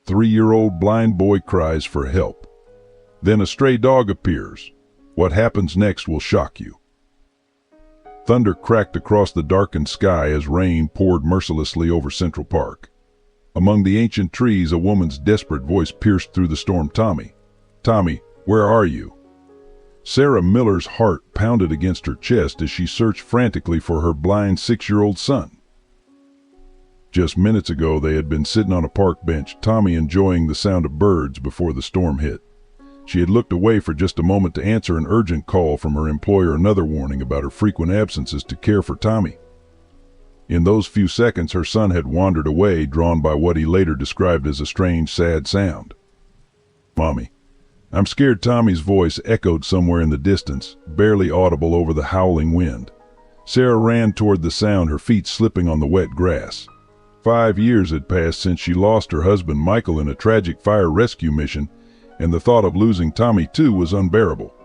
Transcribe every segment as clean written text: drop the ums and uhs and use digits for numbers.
3-year-old blind boy cries for help. Then a stray dog appears. What happens next will shock you. Thunder cracked across the darkened sky as rain poured mercilessly over Central Park. Among the ancient trees, a woman's desperate voice pierced through the storm. "Tommy, Tommy, where are you?" Sarah Miller's heart pounded against her chest as she searched frantically for her blind 6-year-old son. Just minutes ago, they had been sitting on a park bench, Tommy enjoying the sound of birds before the storm hit. She had looked away for just a moment to answer an urgent call from her employer, another warning about her frequent absences to care for Tommy. In those few seconds, her son had wandered away, drawn by what he later described as a strange, sad sound. "Mommy, I'm scared." Tommy's voice echoed somewhere in the distance, barely audible over the howling wind. Sarah ran toward the sound, her feet slipping on the wet grass. 5 years had passed since she lost her husband Michael in a tragic fire rescue mission, and the thought of losing Tommy too was unbearable.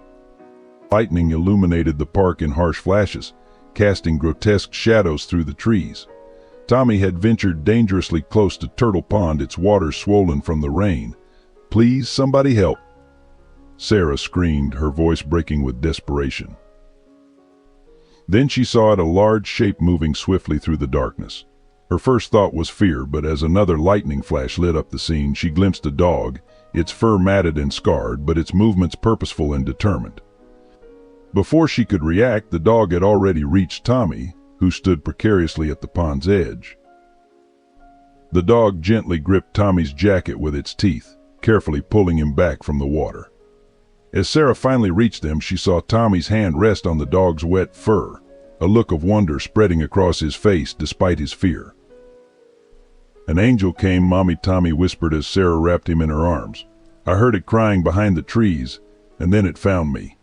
Lightning illuminated the park in harsh flashes, casting grotesque shadows through the trees. Tommy had ventured dangerously close to Turtle Pond, its waters swollen from the rain. "Please, somebody help!" Sarah screamed, her voice breaking with desperation. Then she saw it, a large shape moving swiftly through the darkness. Her first thought was fear, but as another lightning flash lit up the scene, she glimpsed a dog, its fur matted and scarred, but its movements purposeful and determined. Before she could react, the dog had already reached Tommy, who stood precariously at the pond's edge. The dog gently gripped Tommy's jacket with its teeth, carefully pulling him back from the water. As Sarah finally reached them, she saw Tommy's hand rest on the dog's wet fur, a look of wonder spreading across his face despite his fear. "An angel came, Mommy," Tommy whispered as Sarah wrapped him in her arms. "I heard it crying behind the trees, and then it found me."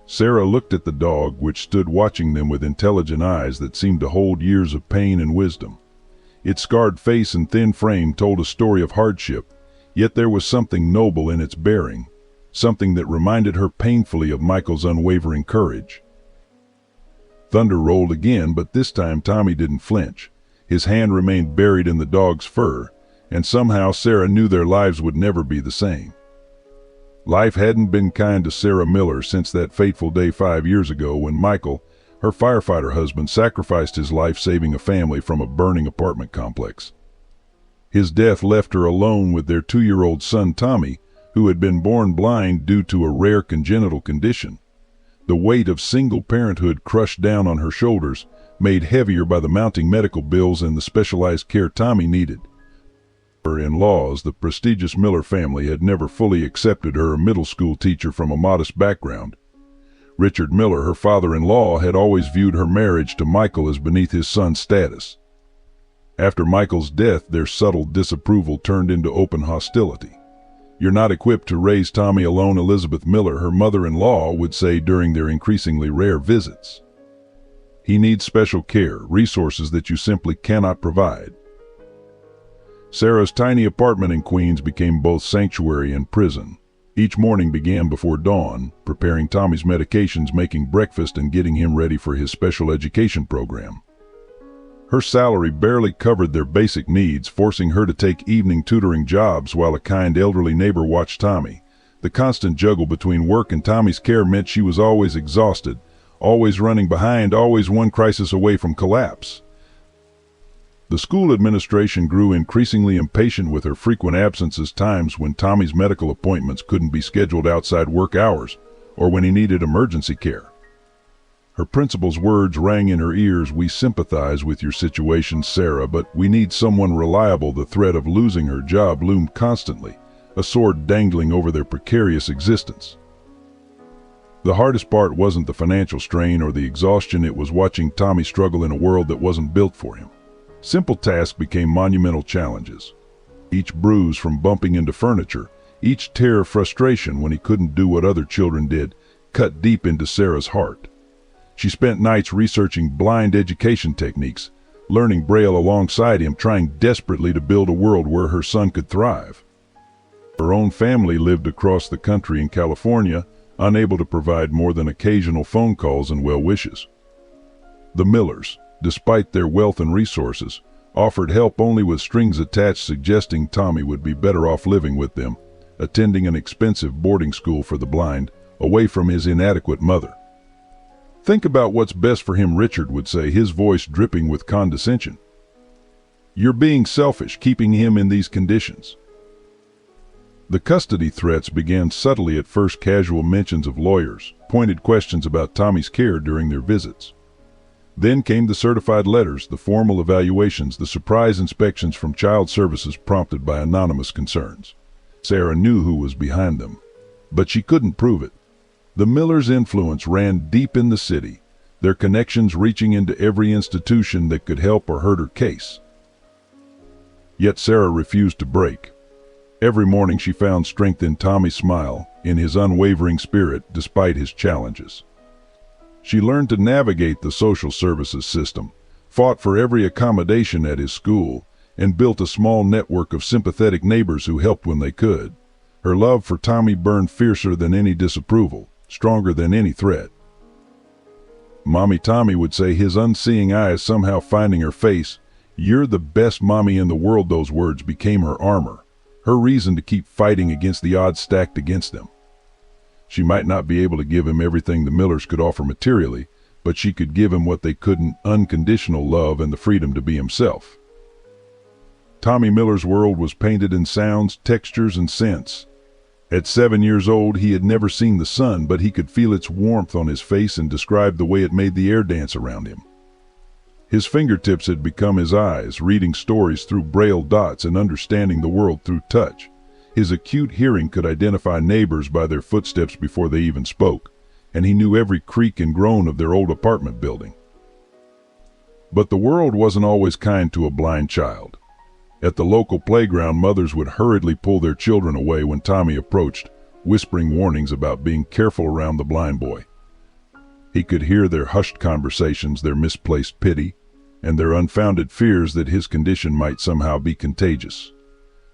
Sarah looked at the dog, which stood watching them with intelligent eyes that seemed to hold years of pain and wisdom. Its scarred face and thin frame told a story of hardship, yet there was something noble in its bearing, something that reminded her painfully of Michael's unwavering courage. Thunder rolled again, but this time Tommy didn't flinch. His hand remained buried in the dog's fur, and somehow Sarah knew their lives would never be the same. Life hadn't been kind to Sarah Miller since that fateful day 5 years ago when Michael, her firefighter husband, sacrificed his life saving a family from a burning apartment complex. His death left her alone with their 2-year-old son Tommy, who had been born blind due to a rare congenital condition. The weight of single parenthood crushed down on her shoulders, made heavier by the mounting medical bills and the specialized care Tommy needed. Her in-laws, the prestigious Miller family, had never fully accepted her, a middle school teacher from a modest background. Richard Miller, her father-in-law, had always viewed her marriage to Michael as beneath his son's status. After Michael's death, their subtle disapproval turned into open hostility. "You're not equipped to raise Tommy alone," Elizabeth Miller, her mother-in-law, would say during their increasingly rare visits. "He needs special care, resources that you simply cannot provide." Sarah's tiny apartment in Queens became both sanctuary and prison. Each morning began before dawn, preparing Tommy's medications, making breakfast, and getting him ready for his special education program. Her salary barely covered their basic needs, forcing her to take evening tutoring jobs while a kind elderly neighbor watched Tommy. The constant juggle between work and Tommy's care meant she was always exhausted, always running behind, always one crisis away from collapse. The school administration grew increasingly impatient with her frequent absences, times when Tommy's medical appointments couldn't be scheduled outside work hours, or when he needed emergency care. Her principal's words rang in her ears: "We sympathize with your situation, Sarah, but we need someone reliable." The threat of losing her job loomed constantly, a sword dangling over their precarious existence. The hardest part wasn't the financial strain or the exhaustion, it was watching Tommy struggle in a world that wasn't built for him. Simple tasks became monumental challenges. Each bruise from bumping into furniture, each tear of frustration when he couldn't do what other children did, cut deep into Sarah's heart. She spent nights researching blind education techniques, learning Braille alongside him, trying desperately to build a world where her son could thrive. Her own family lived across the country in California, unable to provide more than occasional phone calls and well wishes. The Millers, despite their wealth and resources, offered help only with strings attached, suggesting Tommy would be better off living with them, attending an expensive boarding school for the blind, away from his inadequate mother. "Think about what's best for him," Richard would say, his voice dripping with condescension. "You're being selfish, keeping him in these conditions." The custody threats began subtly at first, casual mentions of lawyers, pointed questions about Tommy's care during their visits. Then came the certified letters, the formal evaluations, the surprise inspections from child services prompted by anonymous concerns. Sarah knew who was behind them, but she couldn't prove it. The Millers' influence ran deep in the city, their connections reaching into every institution that could help or hurt her case. Yet Sarah refused to break. Every morning she found strength in Tommy's smile, in his unwavering spirit despite his challenges. She learned to navigate the social services system, fought for every accommodation at his school, and built a small network of sympathetic neighbors who helped when they could. Her love for Tommy burned fiercer than any disapproval, stronger than any threat. Mommy Tommy would say, his unseeing eyes somehow finding her face, "You're the best mommy in the world." Those words became her armor, her reason to keep fighting against the odds stacked against them. She might not be able to give him everything the Millers could offer materially, but she could give him what they couldn't: unconditional love and the freedom to be himself. Tommy Miller's world was painted in sounds, textures, and scents. At 7 years old, he had never seen the sun, but he could feel its warmth on his face and describe the way it made the air dance around him. His fingertips had become his eyes, reading stories through braille dots and understanding the world through touch. His acute hearing could identify neighbors by their footsteps before they even spoke, and he knew every creak and groan of their old apartment building. But the world wasn't always kind to a blind child. At the local playground, mothers would hurriedly pull their children away when Tommy approached, whispering warnings about being careful around the blind boy. He could hear their hushed conversations, their misplaced pity, and their unfounded fears that his condition might somehow be contagious.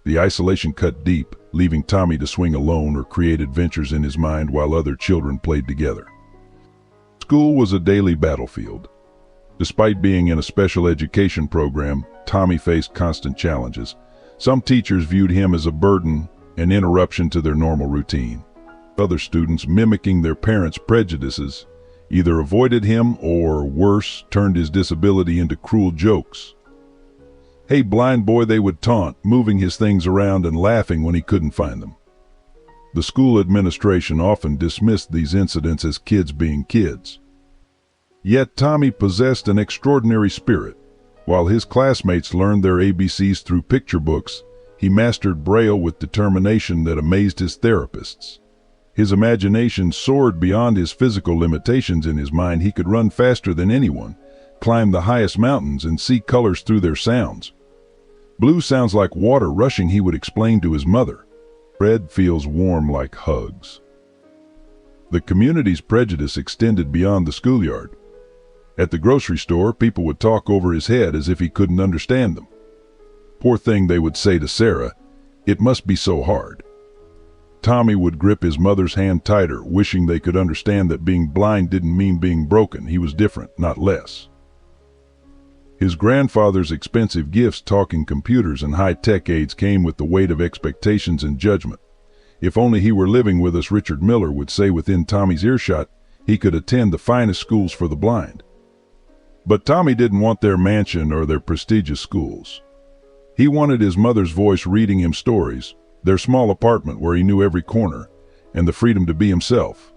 The isolation cut deep, leaving Tommy to swing alone or create adventures in his mind while other children played together. School was a daily battlefield. Despite being in a special education program, Tommy faced constant challenges. Some teachers viewed him as a burden, an interruption to their normal routine. Other students, mimicking their parents' prejudices, either avoided him or, worse, turned his disability into cruel jokes. "Hey, blind boy," they would taunt, moving his things around and laughing when he couldn't find them. The school administration often dismissed these incidents as kids being kids. Yet Tommy possessed an extraordinary spirit. While his classmates learned their ABCs through picture books, he mastered Braille with determination that amazed his therapists. His imagination soared beyond his physical limitations. In his mind, he could run faster than anyone, climb the highest mountains, and see colors through their sounds. "Blue sounds like water rushing," he would explain to his mother. "Red feels warm like hugs." The community's prejudice extended beyond the schoolyard. At the grocery store, people would talk over his head as if he couldn't understand them. "Poor thing," they would say to Sarah, "it must be so hard." Tommy would grip his mother's hand tighter, wishing they could understand that being blind didn't mean being broken. He was different, not less. His grandfather's expensive gifts, talking computers and high-tech aids, came with the weight of expectations and judgment. "If only he were living with us," Richard Miller would say within Tommy's earshot, "he could attend the finest schools for the blind." But Tommy didn't want their mansion or their prestigious schools. He wanted his mother's voice reading him stories, their small apartment where he knew every corner, and the freedom to be himself.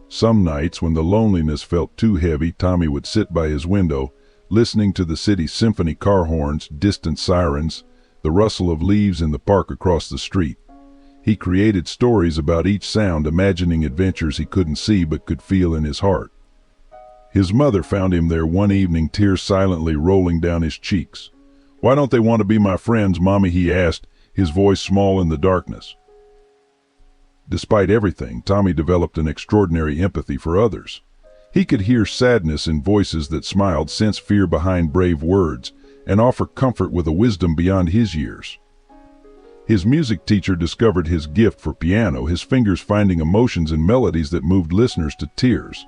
Some nights, when the loneliness felt too heavy, Tommy would sit by his window, listening to the city's symphony car horns, distant sirens, the rustle of leaves in the park across the street. He created stories about each sound, imagining adventures he couldn't see but could feel in his heart. His mother found him there one evening, tears silently rolling down his cheeks. "Why don't they want to be my friends, Mommy?" he asked, his voice small in the darkness. Despite everything, Tommy developed an extraordinary empathy for others. He could hear sadness in voices that smiled, sense fear behind brave words, and offer comfort with a wisdom beyond his years. His music teacher discovered his gift for piano, his fingers finding emotions and melodies that moved listeners to tears.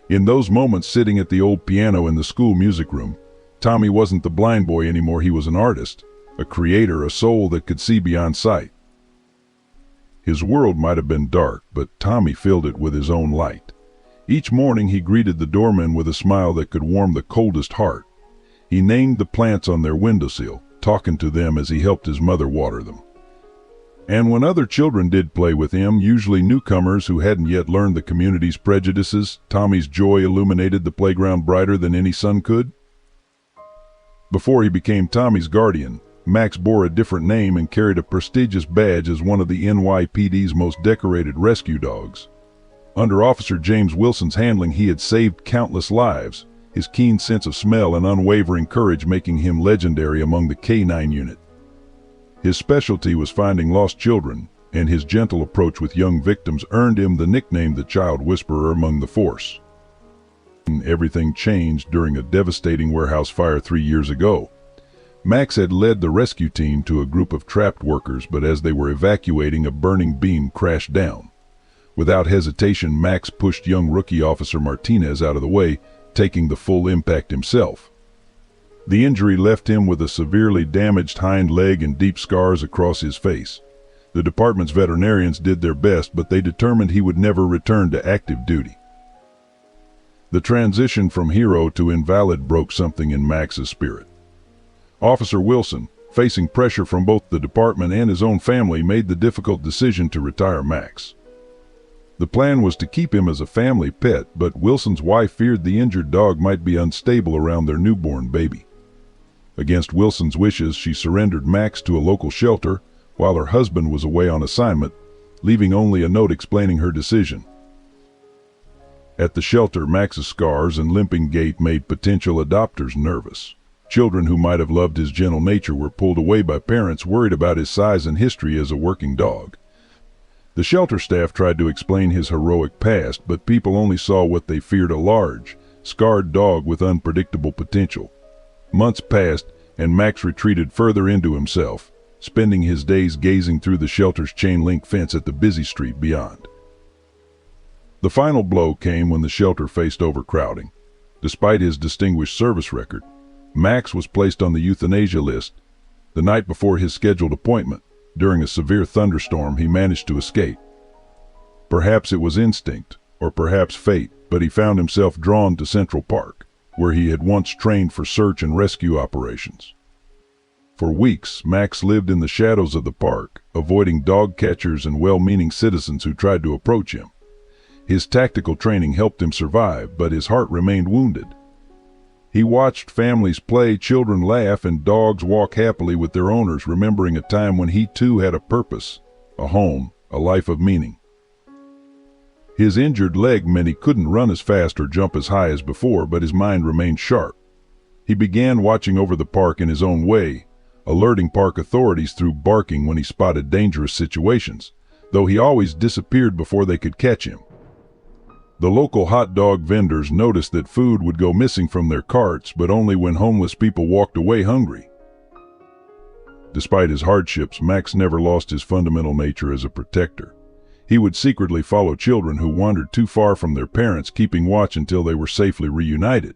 In those moments, sitting at the old piano in the school music room, Tommy wasn't the blind boy anymore, he was an artist, a creator, a soul that could see beyond sight. His world might have been dark, but Tommy filled it with his own light. Each morning he greeted the doorman with a smile that could warm the coldest heart. He named the plants on their windowsill, talking to them as he helped his mother water them. And when other children did play with him, usually newcomers who hadn't yet learned the community's prejudices, Tommy's joy illuminated the playground brighter than any sun could. Before he became Tommy's guardian, Max bore a different name and carried a prestigious badge as one of the NYPD's most decorated rescue dogs. Under Officer James Wilson's handling, he had saved countless lives, his keen sense of smell and unwavering courage making him legendary among the K-9 unit. His specialty was finding lost children, and his gentle approach with young victims earned him the nickname the Child Whisperer among the force. Everything changed during a devastating warehouse fire 3 years ago. Max had led the rescue team to a group of trapped workers, but as they were evacuating, a burning beam crashed down. Without hesitation, Max pushed young rookie Officer Martinez out of the way, taking the full impact himself. The injury left him with a severely damaged hind leg and deep scars across his face. The department's veterinarians did their best, but they determined he would never return to active duty. The transition from hero to invalid broke something in Max's spirit. Officer Wilson, facing pressure from both the department and his own family, made the difficult decision to retire Max. The plan was to keep him as a family pet, but Wilson's wife feared the injured dog might be unstable around their newborn baby. Against Wilson's wishes, she surrendered Max to a local shelter while her husband was away on assignment, leaving only a note explaining her decision. At the shelter, Max's scars and limping gait made potential adopters nervous. Children who might have loved his gentle nature were pulled away by parents worried about his size and history as a working dog. The shelter staff tried to explain his heroic past, but people only saw what they feared: a large, scarred dog with unpredictable potential. Months passed, and Max retreated further into himself, spending his days gazing through the shelter's chain-link fence at the busy street beyond. The final blow came when the shelter faced overcrowding. Despite his distinguished service record, Max was placed on the euthanasia list. The night before his scheduled appointment, during a severe thunderstorm, he managed to escape. Perhaps it was instinct, or perhaps fate, but he found himself drawn to Central Park, where he had once trained for search and rescue operations. For weeks, Max lived in the shadows of the park, avoiding dog catchers and well-meaning citizens who tried to approach him. His tactical training helped him survive, but his heart remained wounded. He watched families play, children laugh, and dogs walk happily with their owners, remembering a time when he too had a purpose, a home, a life of meaning. His injured leg meant he couldn't run as fast or jump as high as before, but his mind remained sharp. He began watching over the park in his own way, alerting park authorities through barking when he spotted dangerous situations, though he always disappeared before they could catch him. The local hot dog vendors noticed that food would go missing from their carts, but only when homeless people walked away hungry. Despite his hardships, Max never lost his fundamental nature as a protector. He would secretly follow children who wandered too far from their parents, keeping watch until they were safely reunited.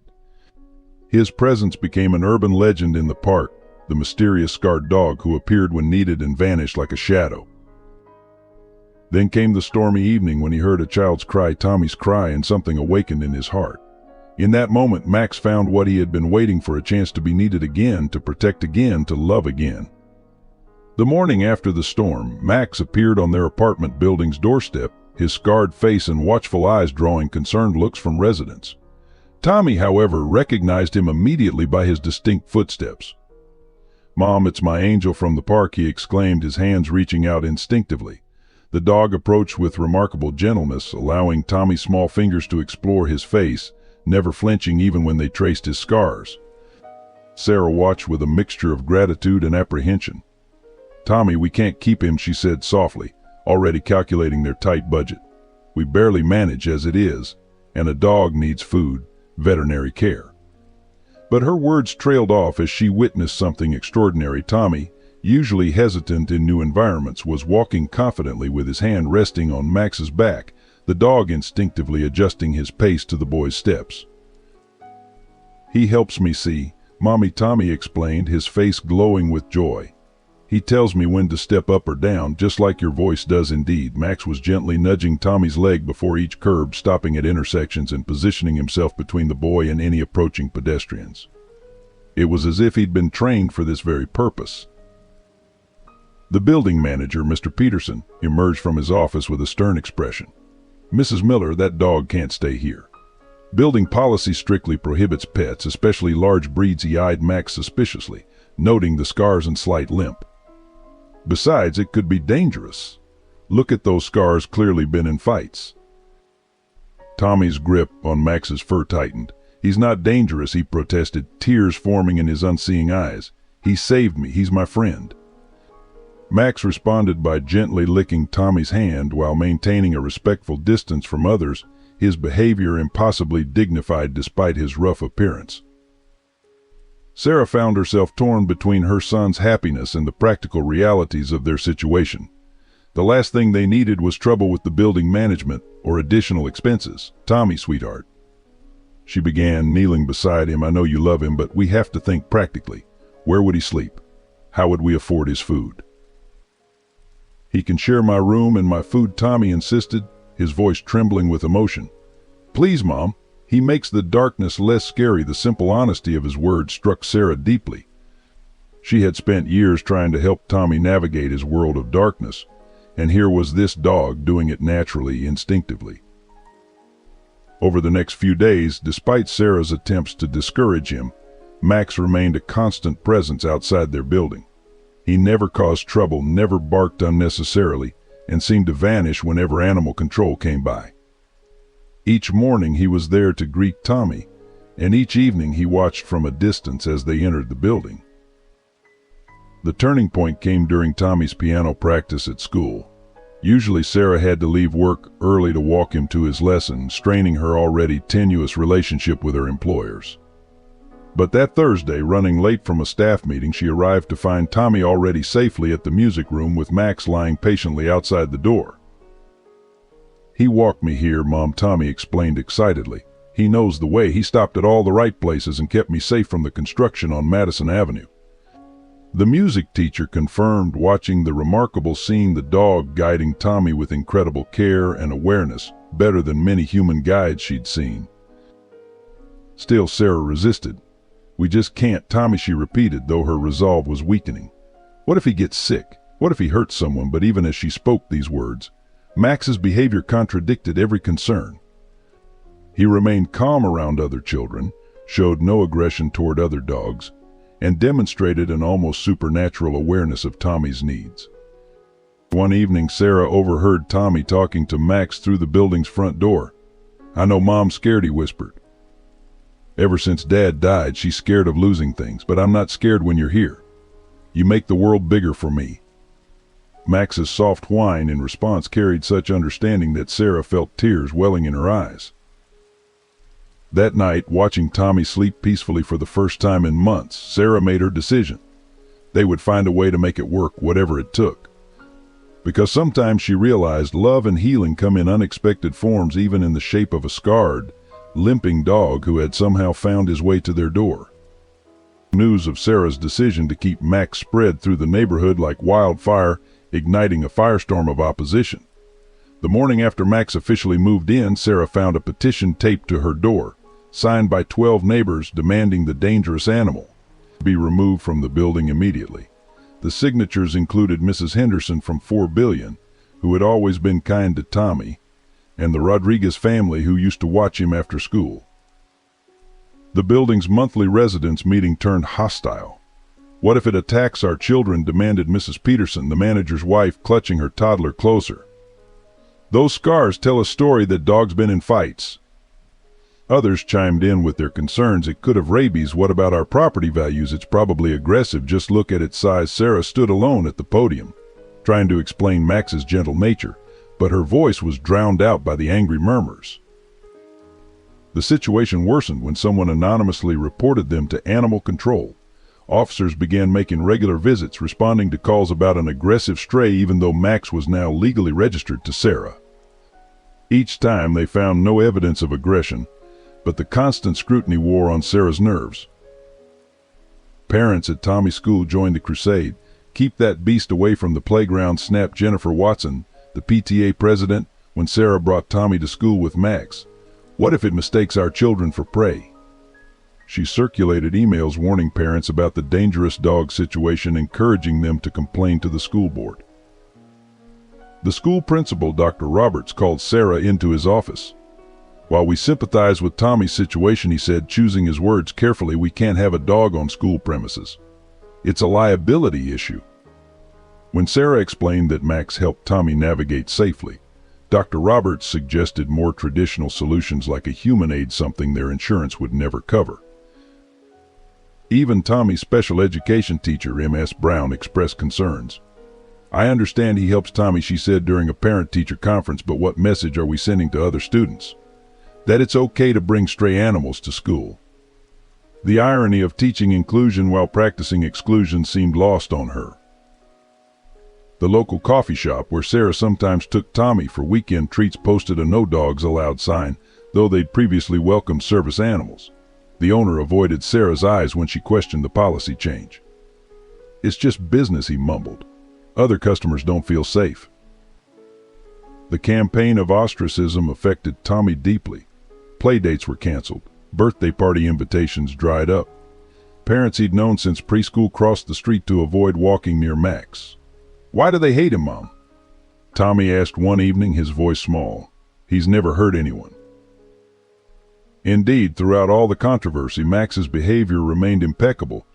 His presence became an urban legend in the park, the mysterious scarred dog who appeared when needed and vanished like a shadow. Then came the stormy evening when he heard a child's cry, Tommy's cry, and something awakened in his heart. In that moment, Max found what he had been waiting for: a chance to be needed again, to protect again, to love again. The morning after the storm, Max appeared on their apartment building's doorstep, his scarred face and watchful eyes drawing concerned looks from residents. Tommy, however, recognized him immediately by his distinct footsteps. "Mom, it's my angel from the park," he exclaimed, his hands reaching out instinctively. The dog approached with remarkable gentleness, allowing Tommy's small fingers to explore his face, never flinching even when they traced his scars. Sarah watched with a mixture of gratitude and apprehension. "Tommy, we can't keep him," she said softly, already calculating their tight budget. "We barely manage as it is, and a dog needs food, veterinary care." But her words trailed off as she witnessed something extraordinary. Tommy, usually hesitant in new environments, was walking confidently with his hand resting on Max's back, the dog instinctively adjusting his pace to the boy's steps. "He helps me see," Mommy Tommy explained, his face glowing with joy. He tells me when to step up or down, just like your voice does indeed. Max was gently nudging Tommy's leg before each curb, stopping at intersections and positioning himself between the boy and any approaching pedestrians. It was as if he'd been trained for this very purpose. The building manager, Mr. Peterson, emerged from his office with a stern expression. "Mrs. Miller, that dog can't stay here. Building policy strictly prohibits pets, especially large breeds." He eyed Max suspiciously, noting the scars and slight limp. "Besides, it could be dangerous. Look at those scars, clearly been in fights." Tommy's grip on Max's fur tightened. "He's not dangerous," he protested, tears forming in his unseeing eyes. "He saved me. He's my friend." Max responded by gently licking Tommy's hand while maintaining a respectful distance from others, his behavior impossibly dignified despite his rough appearance. Sarah found herself torn between her son's happiness and the practical realities of their situation. The last thing they needed was trouble with the building management or additional expenses. "Tommy, sweetheart," she began, kneeling beside him, "I know you love him, but we have to think practically. Where would he sleep? How would we afford his food?" "He can share my room and my food," Tommy insisted, his voice trembling with emotion. "Please, Mom. He makes the darkness less scary." The simple honesty of his words struck Sarah deeply. She had spent years trying to help Tommy navigate his world of darkness, and here was this dog doing it naturally, instinctively. Over the next few days, despite Sarah's attempts to discourage him, Max remained a constant presence outside their building. He never caused trouble, never barked unnecessarily, and seemed to vanish whenever animal control came by. Each morning he was there to greet Tommy, and each evening he watched from a distance as they entered the building. The turning point came during Tommy's piano practice at school. Usually Sarah had to leave work early to walk him to his lesson, straining her already tenuous relationship with her employers. But that Thursday, running late from a staff meeting, she arrived to find Tommy already safely at the music room with Max lying patiently outside the door. "He walked me here, Mom," Tommy explained excitedly. "He knows the way. He stopped at all the right places and kept me safe from the construction on Madison Avenue." The music teacher confirmed, watching the remarkable scene, the dog guiding Tommy with incredible care and awareness, better than many human guides she'd seen. Still, Sarah resisted. "We just can't, Tommy," she repeated, though her resolve was weakening. "What if he gets sick? What if he hurts someone?" But even as she spoke these words, Max's behavior contradicted every concern. He remained calm around other children, showed no aggression toward other dogs, and demonstrated an almost supernatural awareness of Tommy's needs. One evening, Sarah overheard Tommy talking to Max through the building's front door. "I know Mom's scared," he whispered. "Ever since Dad died, she's scared of losing things, but I'm not scared when you're here. You make the world bigger for me." Max's soft whine in response carried such understanding that Sarah felt tears welling in her eyes. That night, watching Tommy sleep peacefully for the first time in months, Sarah made her decision. They would find a way to make it work, whatever it took. Because sometimes she realized love and healing come in unexpected forms, even in the shape of a scarred, limping dog who had somehow found his way to their door. News of Sarah's decision to keep Max spread through the neighborhood like wildfire, igniting a firestorm of opposition. The morning after Max officially moved in, Sarah found a petition taped to her door, signed by 12 neighbors demanding the dangerous animal be removed from the building immediately. The signatures included Mrs. Henderson from 4 Billion, who had always been kind to Tommy, and the Rodriguez family who used to watch him after school. The building's monthly residents meeting turned hostile. "What if it attacks our children?" demanded Mrs. Peterson, the manager's wife, clutching her toddler closer. "Those scars tell a story that dog's been in fights." Others chimed in with their concerns. "It could have rabies. What about our property values? It's probably aggressive. Just look at its size." Sarah stood alone at the podium, trying to explain Max's gentle nature, but her voice was drowned out by the angry murmurs. The situation worsened when someone anonymously reported them to animal control. Officers began making regular visits, responding to calls about an aggressive stray, even though Max was now legally registered to Sarah. Each time they found no evidence of aggression, but the constant scrutiny wore on Sarah's nerves. Parents at Tommy's school joined the crusade. "Keep that beast away from the playground," snapped Jennifer Watson, the PTA president, when Sarah brought Tommy to school with Max. "What if it mistakes our children for prey?" She circulated emails warning parents about the dangerous dog situation, encouraging them to complain to the school board. The school principal, Dr. Roberts, called Sarah into his office. "While we sympathize with Tommy's situation," he said, choosing his words carefully, "we can't have a dog on school premises. It's a liability issue." When Sarah explained that Max helped Tommy navigate safely, Dr. Roberts suggested more traditional solutions like a human aid, something their insurance would never cover. Even Tommy's special education teacher, M.S. Brown, expressed concerns. "I understand he helps Tommy," she said during a parent-teacher conference, "but what message are we sending to other students? That it's okay to bring stray animals to school." The irony of teaching inclusion while practicing exclusion seemed lost on her. The local coffee shop where Sarah sometimes took Tommy for weekend treats posted a "No Dogs Allowed" sign, though they'd previously welcomed service animals. The owner avoided Sarah's eyes when she questioned the policy change. "It's just business," he mumbled. "Other customers don't feel safe." The campaign of ostracism affected Tommy deeply. Playdates were canceled. Birthday party invitations dried up. Parents he'd known since preschool crossed the street to avoid walking near Max. "Why do they hate him, Mom?" Tommy asked one evening, his voice small. "He's never hurt anyone." Indeed, throughout all the controversy, Max's behavior remained impeccable.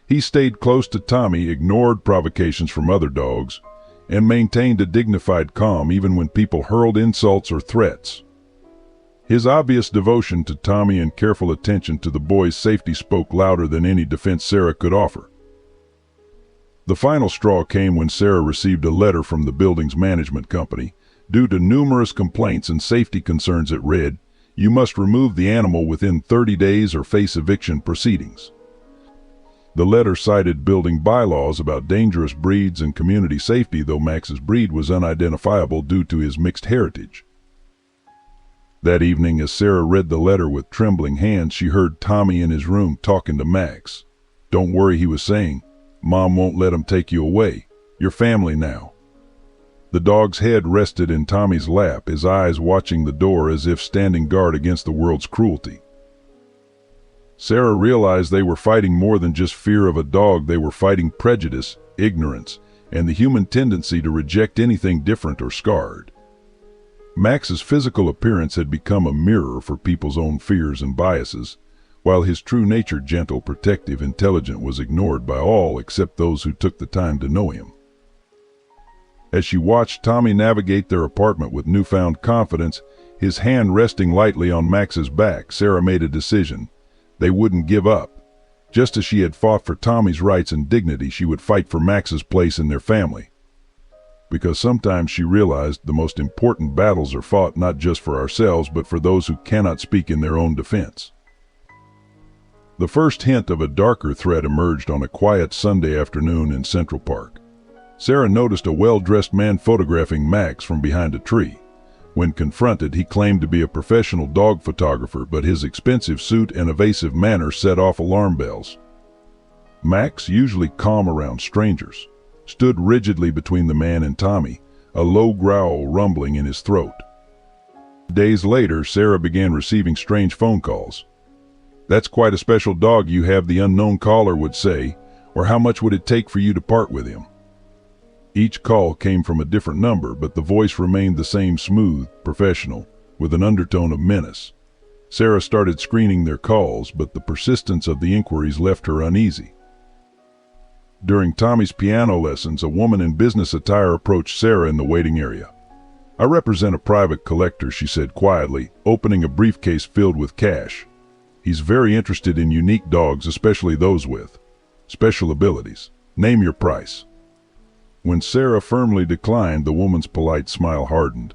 He stayed close to Tommy, ignored provocations from other dogs, and maintained a dignified calm even when people hurled insults or threats. His obvious devotion to Tommy and careful attention to the boy's safety spoke louder than any defense Sarah could offer. The final straw came when Sarah received a letter from the building's management company. Due to numerous complaints and safety concerns, it read, "You must remove the animal within 30 days or face eviction proceedings." The letter cited building bylaws about dangerous breeds and community safety, though Max's breed was unidentifiable due to his mixed heritage. That evening, as Sarah read the letter with trembling hands, she heard Tommy in his room talking to Max. "Don't worry," he was saying. "Mom won't let him take you away. You're family now." The dog's head rested in Tommy's lap, his eyes watching the door as if standing guard against the world's cruelty. Sarah realized they were fighting more than just fear of a dog. They were fighting prejudice, ignorance, and the human tendency to reject anything different or scarred. Max's physical appearance had become a mirror for people's own fears and biases, while his true nature, gentle, protective, intelligent, was ignored by all except those who took the time to know him. As she watched Tommy navigate their apartment with newfound confidence, his hand resting lightly on Max's back, Sarah made a decision. They wouldn't give up. Just as she had fought for Tommy's rights and dignity, she would fight for Max's place in their family. Because sometimes she realized the most important battles are fought not just for ourselves, but for those who cannot speak in their own defense. The first hint of a darker threat emerged on a quiet Sunday afternoon in Central Park. Sarah noticed a well-dressed man photographing Max from behind a tree. When confronted, he claimed to be a professional dog photographer, but his expensive suit and evasive manner set off alarm bells. Max, usually calm around strangers, stood rigidly between the man and Tommy, a low growl rumbling in his throat. Days later, Sarah began receiving strange phone calls. "That's quite a special dog you have," the unknown caller would say, "or how much would it take for you to part with him?" Each call came from a different number, but the voice remained the same, smooth, professional, with an undertone of menace. Sarah started screening their calls, but the persistence of the inquiries left her uneasy. During Tommy's piano lessons, a woman in business attire approached Sarah in the waiting area. "I represent a private collector," she said quietly, opening a briefcase filled with cash. "He's very interested in unique dogs, especially those with special abilities. Name your price." When Sarah firmly declined, the woman's polite smile hardened.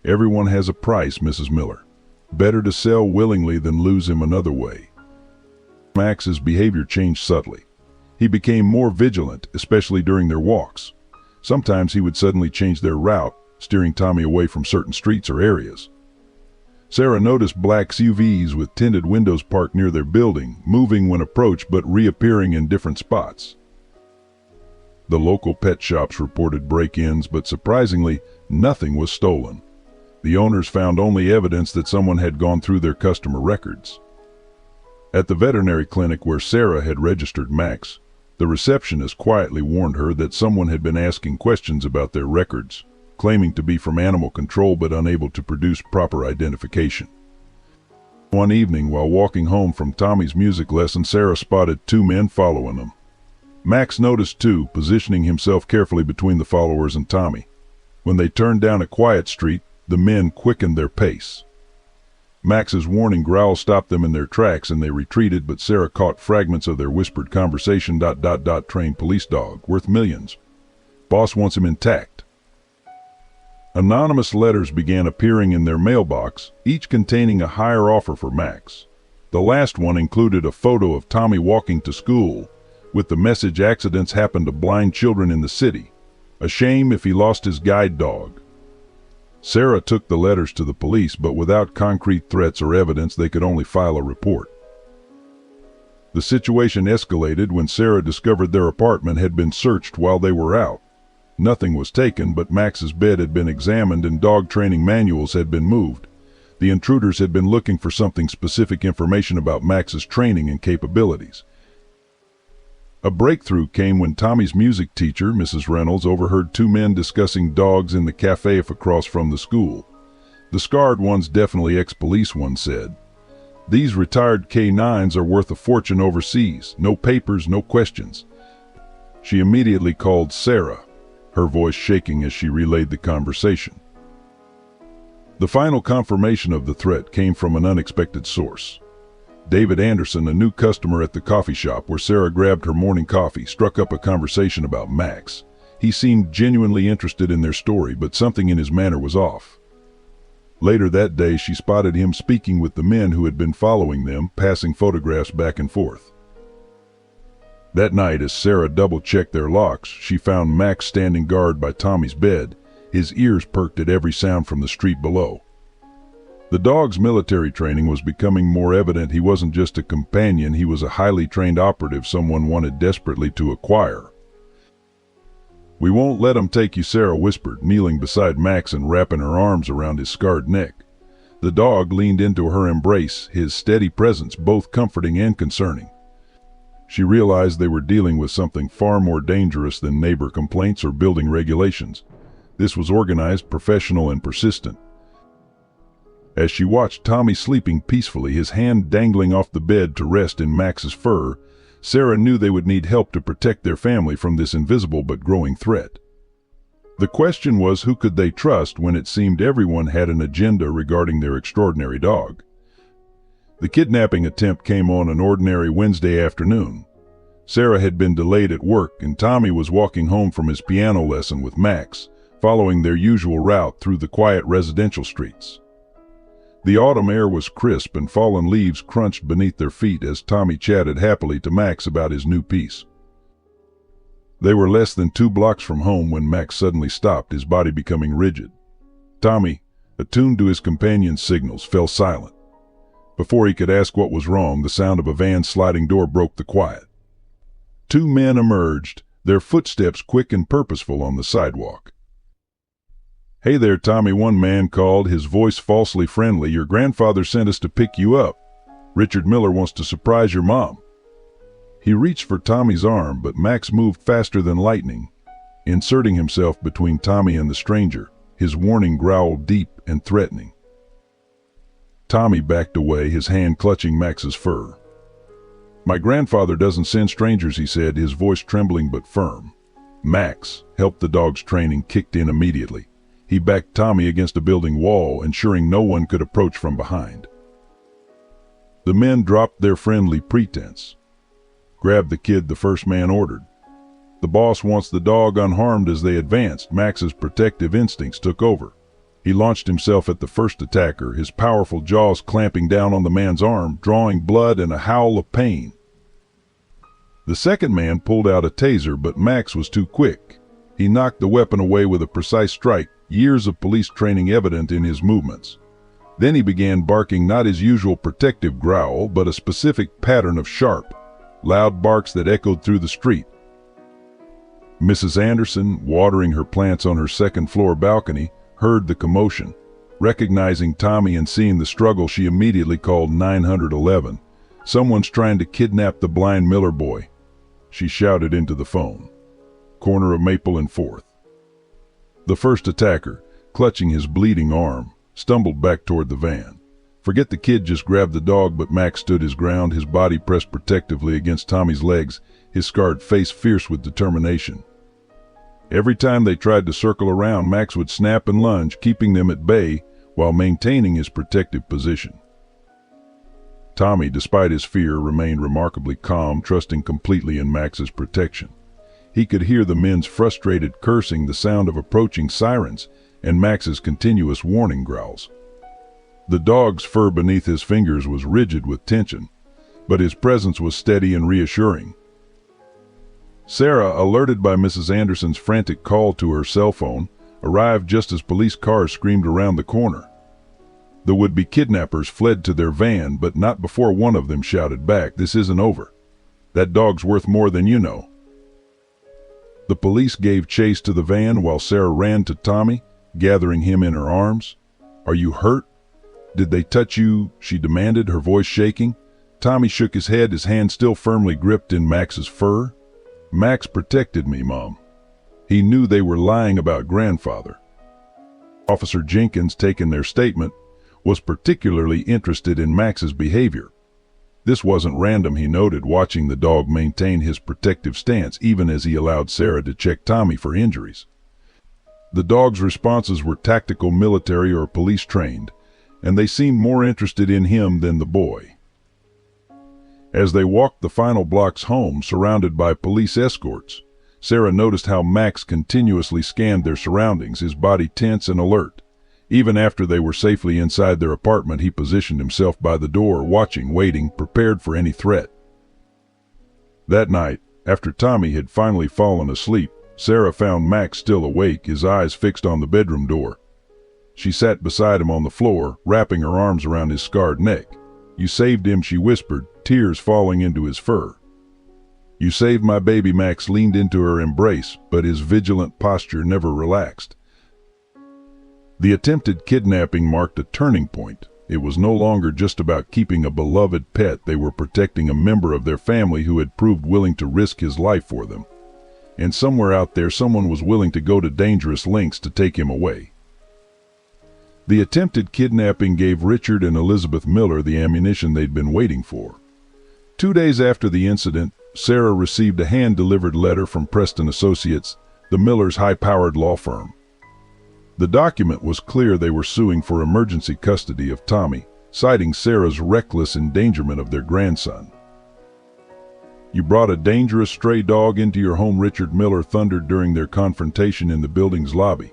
"Everyone has a price, Mrs. Miller. Better to sell willingly than lose him another way." Max's behavior changed subtly. He became more vigilant, especially during their walks. Sometimes he would suddenly change their route, steering Tommy away from certain streets or areas. Sarah noticed black SUVs with tinted windows parked near their building, moving when approached but reappearing in different spots. The local pet shops reported break-ins, but surprisingly, nothing was stolen. The owners found only evidence that someone had gone through their customer records. At the veterinary clinic where Sarah had registered Max, the receptionist quietly warned her that someone had been asking questions about their records, claiming to be from animal control but unable to produce proper identification. One evening, while walking home from Tommy's music lesson, Sarah spotted two men following them. Max noticed too, positioning himself carefully between the followers and Tommy. When they turned down a quiet street, the men quickened their pace. Max's warning growl stopped them in their tracks and they retreated, but Sarah caught fragments of their whispered conversation. Trained police dog, worth millions. Boss wants him intact. Anonymous letters began appearing in their mailbox, each containing a higher offer for Max. The last one included a photo of Tommy walking to school, with the message, "Accidents happen to blind children in the city. A shame if he lost his guide dog." Sarah took the letters to the police, but without concrete threats or evidence, they could only file a report. The situation escalated when Sarah discovered their apartment had been searched while they were out. Nothing was taken, but Max's bed had been examined and dog training manuals had been moved. The intruders had been looking for something specific, information about Max's training and capabilities. A breakthrough came when Tommy's music teacher, Mrs. Reynolds, overheard two men discussing dogs in the cafe across from the school. "The scarred one's definitely ex-police," one said. "These retired K9s are worth a fortune overseas. No papers, no questions." She immediately called Sarah, her voice shaking as she relayed the conversation. The final confirmation of the threat came from an unexpected source. David Anderson, a new customer at the coffee shop where Sarah grabbed her morning coffee, struck up a conversation about Max. He seemed genuinely interested in their story, but something in his manner was off. Later that day, she spotted him speaking with the men who had been following them, passing photographs back and forth. That night, as Sarah double-checked their locks, she found Max standing guard by Tommy's bed, his ears perked at every sound from the street below. The dog's military training was becoming more evident. He wasn't just a companion, he was a highly trained operative someone wanted desperately to acquire. "We won't let him take you," Sarah whispered, kneeling beside Max and wrapping her arms around his scarred neck. The dog leaned into her embrace, his steady presence both comforting and concerning. She realized they were dealing with something far more dangerous than neighbor complaints or building regulations. This was organized, professional, and persistent. As she watched Tommy sleeping peacefully, his hand dangling off the bed to rest in Max's fur, Sarah knew they would need help to protect their family from this invisible but growing threat. The question was, who could they trust when it seemed everyone had an agenda regarding their extraordinary dog? The kidnapping attempt came on an ordinary Wednesday afternoon. Sarah had been delayed at work and Tommy was walking home from his piano lesson with Max, following their usual route through the quiet residential streets. The autumn air was crisp and fallen leaves crunched beneath their feet as Tommy chatted happily to Max about his new piece. They were less than 2 blocks from home when Max suddenly stopped, his body becoming rigid. Tommy, attuned to his companion's signals, fell silent. Before he could ask what was wrong, the sound of a van's sliding door broke the quiet. 2 men emerged, their footsteps quick and purposeful on the sidewalk. "Hey there, Tommy," one man called, his voice falsely friendly. "Your grandfather sent us to pick you up. Richard Miller wants to surprise your mom." He reached for Tommy's arm, but Max moved faster than lightning, inserting himself between Tommy and the stranger, his warning growl deep and threatening. Tommy backed away, his hand clutching Max's fur. "My grandfather doesn't send strangers," he said, his voice trembling but firm. Max, helped the dog's training, kicked in immediately. He backed Tommy against a building wall, ensuring no one could approach from behind. The men dropped their friendly pretense. "Grab the kid," the first man ordered. "The boss wants the dog unharmed." As they advanced, Max's protective instincts took over. He launched himself at the first attacker, his powerful jaws clamping down on the man's arm, drawing blood and a howl of pain. The second man pulled out a taser, but Max was too quick. He knocked the weapon away with a precise strike, years of police training evident in his movements. Then he began barking not his usual protective growl, but a specific pattern of sharp, loud barks that echoed through the street. Mrs. Anderson, watering her plants on her second-floor balcony, heard the commotion. Recognizing Tommy and seeing the struggle, she immediately called 911. "Someone's trying to kidnap the blind Miller boy," she shouted into the phone. Corner of Maple and 4th. The first attacker, clutching his bleeding arm, stumbled back toward the van. Forget the kid just grabbed the dog, but Max stood his ground, his body pressed protectively against Tommy's legs, his scarred face fierce with determination. Every time they tried to circle around, Max would snap and lunge, keeping them at bay while maintaining his protective position. Tommy, despite his fear, remained remarkably calm, trusting completely in Max's protection. He could hear the men's frustrated cursing, the sound of approaching sirens, and Max's continuous warning growls. The dog's fur beneath his fingers was rigid with tension, but his presence was steady and reassuring. Sarah, alerted by Mrs. Anderson's frantic call to her cell phone, arrived just as police cars screamed around the corner. The would-be kidnappers fled to their van, but not before one of them shouted back, "This isn't over. That dog's worth more than you know." The police gave chase to the van while Sarah ran to Tommy, gathering him in her arms. "Are you hurt? Did they touch you?" she demanded, her voice shaking. Tommy shook his head, his hand still firmly gripped in Max's fur. "Max protected me, Mom." He knew they were lying about grandfather. Officer Jenkins, taking their statement, was particularly interested in Max's behavior. This wasn't random, he noted, watching the dog maintain his protective stance even as he allowed Sarah to check Tommy for injuries. The dog's responses were tactical, military, or police trained, and they seemed more interested in him than the boy. As they walked the final blocks home, surrounded by police escorts, Sarah noticed how Max continuously scanned their surroundings, his body tense and alert. Even after they were safely inside their apartment, he positioned himself by the door, watching, waiting, prepared for any threat. That night, after Tommy had finally fallen asleep, Sarah found Max still awake, his eyes fixed on the bedroom door. She sat beside him on the floor, wrapping her arms around his scarred neck. "You saved him," she whispered, tears falling into his fur. "You saved my baby." Max leaned into her embrace, but his vigilant posture never relaxed. The attempted kidnapping marked a turning point. It was no longer just about keeping a beloved pet. They were protecting a member of their family who had proved willing to risk his life for them. And somewhere out there, someone was willing to go to dangerous lengths to take him away. The attempted kidnapping gave Richard and Elizabeth Miller the ammunition they'd been waiting for. 2 days after the incident, Sarah received a hand-delivered letter from Preston Associates, the Millers' high-powered law firm. The document was clear they were suing for emergency custody of Tommy, citing Sarah's reckless endangerment of their grandson. "You brought a dangerous stray dog into your home," Richard Miller thundered during their confrontation in the building's lobby.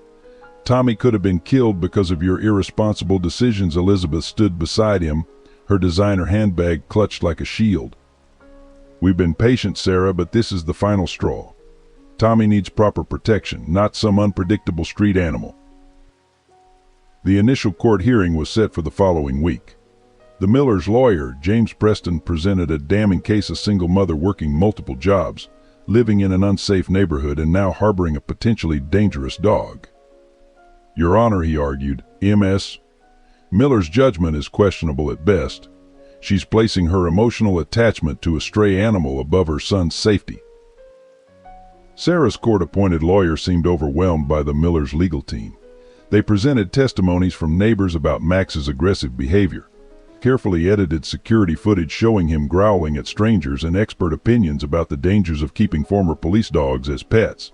"Tommy could have been killed because of your irresponsible decisions." Elizabeth stood beside him, her designer handbag clutched like a shield. "We've been patient, Sarah, but this is the final straw. Tommy needs proper protection, not some unpredictable street animal." The initial court hearing was set for the following week. The Millers' lawyer, James Preston, presented a damning case: a single mother working multiple jobs, living in an unsafe neighborhood, and now harboring a potentially dangerous dog. "Your Honor," he argued, "Ms. Miller's judgment is questionable at best. She's placing her emotional attachment to a stray animal above her son's safety." Sarah's court-appointed lawyer seemed overwhelmed by the Millers' legal team. They presented testimonies from neighbors about Max's aggressive behavior, carefully edited security footage showing him growling at strangers, and expert opinions about the dangers of keeping former police dogs as pets.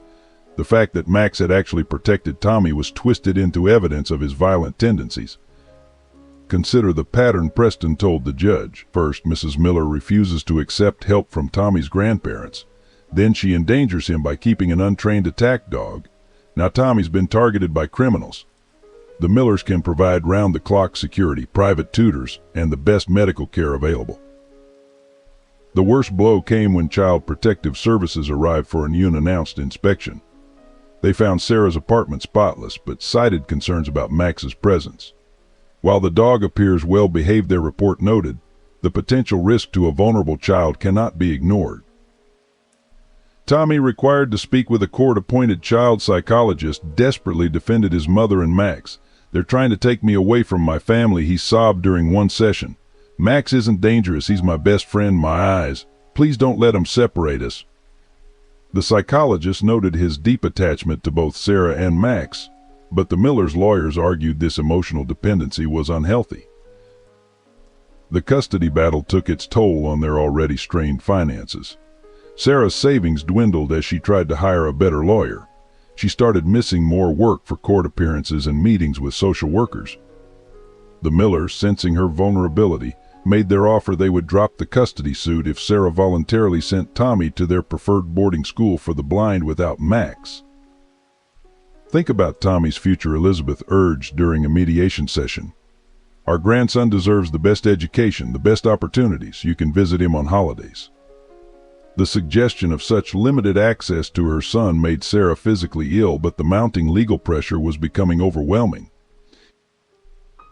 The fact that Max had actually protected Tommy was twisted into evidence of his violent tendencies. "Consider the pattern," Preston told the judge. "First, Mrs. Miller refuses to accept help from Tommy's grandparents. Then she endangers him by keeping an untrained attack dog. Now Tommy's been targeted by criminals. The Millers can provide round-the-clock security, private tutors, and the best medical care available." The worst blow came when Child Protective Services arrived for an unannounced inspection. They found Sarah's apartment spotless, but cited concerns about Max's presence. While the dog appears well behaved, their report noted, the potential risk to a vulnerable child cannot be ignored. Tommy, required to speak with a court-appointed child psychologist, desperately defended his mother and Max. "They're trying to take me away from my family," he sobbed during one session. "Max isn't dangerous, he's my best friend, my eyes. Please don't let him separate us." The psychologist noted his deep attachment to both Sarah and Max, but the Millers' lawyers argued this emotional dependency was unhealthy. The custody battle took its toll on their already strained finances. Sarah's savings dwindled as she tried to hire a better lawyer. She started missing more work for court appearances and meetings with social workers. The Millers, sensing her vulnerability, made their offer they would drop the custody suit if Sarah voluntarily sent Tommy to their preferred boarding school for the blind without Max. "Think about Tommy's future," Elizabeth urged during a mediation session. "Our grandson deserves the best education, the best opportunities. You can visit him on holidays." The suggestion of such limited access to her son made Sarah physically ill, but the mounting legal pressure was becoming overwhelming.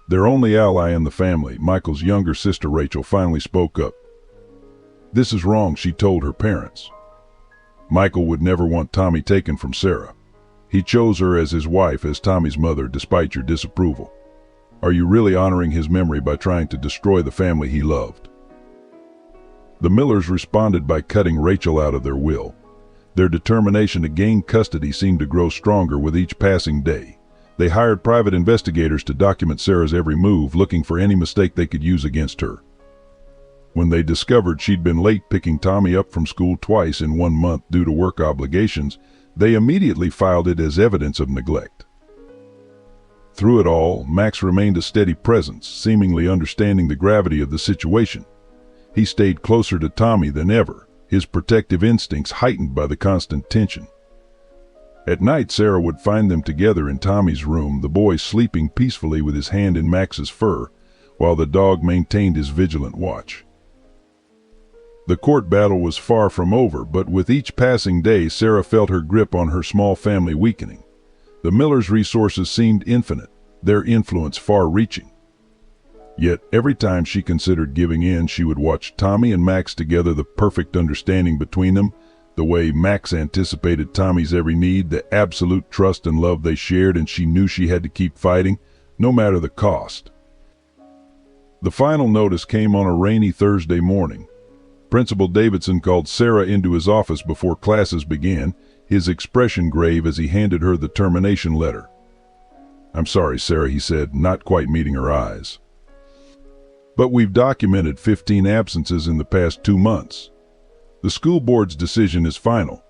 Their only ally in the family, Michael's younger sister Rachel, finally spoke up. "This is wrong," she told her parents. "Michael would never want Tommy taken from Sarah. He chose her as his wife, as Tommy's mother, despite your disapproval. Are you really honoring his memory by trying to destroy the family he loved?" The Millers responded by cutting Rachel out of their will. Their determination to gain custody seemed to grow stronger with each passing day. They hired private investigators to document Sarah's every move, looking for any mistake they could use against her. When they discovered she'd been late picking Tommy up from school twice in 1 month due to work obligations, they immediately filed it as evidence of neglect. Through it all, Max remained a steady presence, seemingly understanding the gravity of the situation. He stayed closer to Tommy than ever, his protective instincts heightened by the constant tension. At night, Sarah would find them together in Tommy's room, the boy sleeping peacefully with his hand in Max's fur, while the dog maintained his vigilant watch. The court battle was far from over, but with each passing day, Sarah felt her grip on her small family weakening. The Millers' resources seemed infinite, their influence far-reaching. Yet every time she considered giving in, she would watch Tommy and Max together, the perfect understanding between them, the way Max anticipated Tommy's every need, the absolute trust and love they shared, and she knew she had to keep fighting, no matter the cost. The final notice came on a rainy Thursday morning. Principal Davidson called Sarah into his office before classes began, his expression grave as he handed her the termination letter. "I'm sorry, Sarah," he said, not quite meeting her eyes. "But we've documented 15 absences in the past 2 months. The school board's decision is final."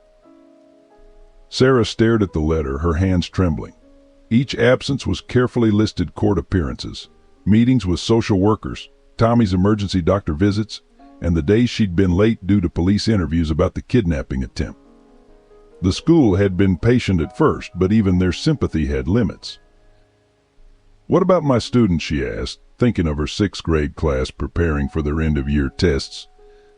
Sarah stared at the letter, her hands trembling. Each absence was carefully listed: court appearances, meetings with social workers, Tommy's emergency doctor visits, and the days she'd been late due to police interviews about the kidnapping attempt. The school had been patient at first, but even their sympathy had limits. "What about my students?" she asked, thinking of her 6th grade class preparing for their end-of-year tests.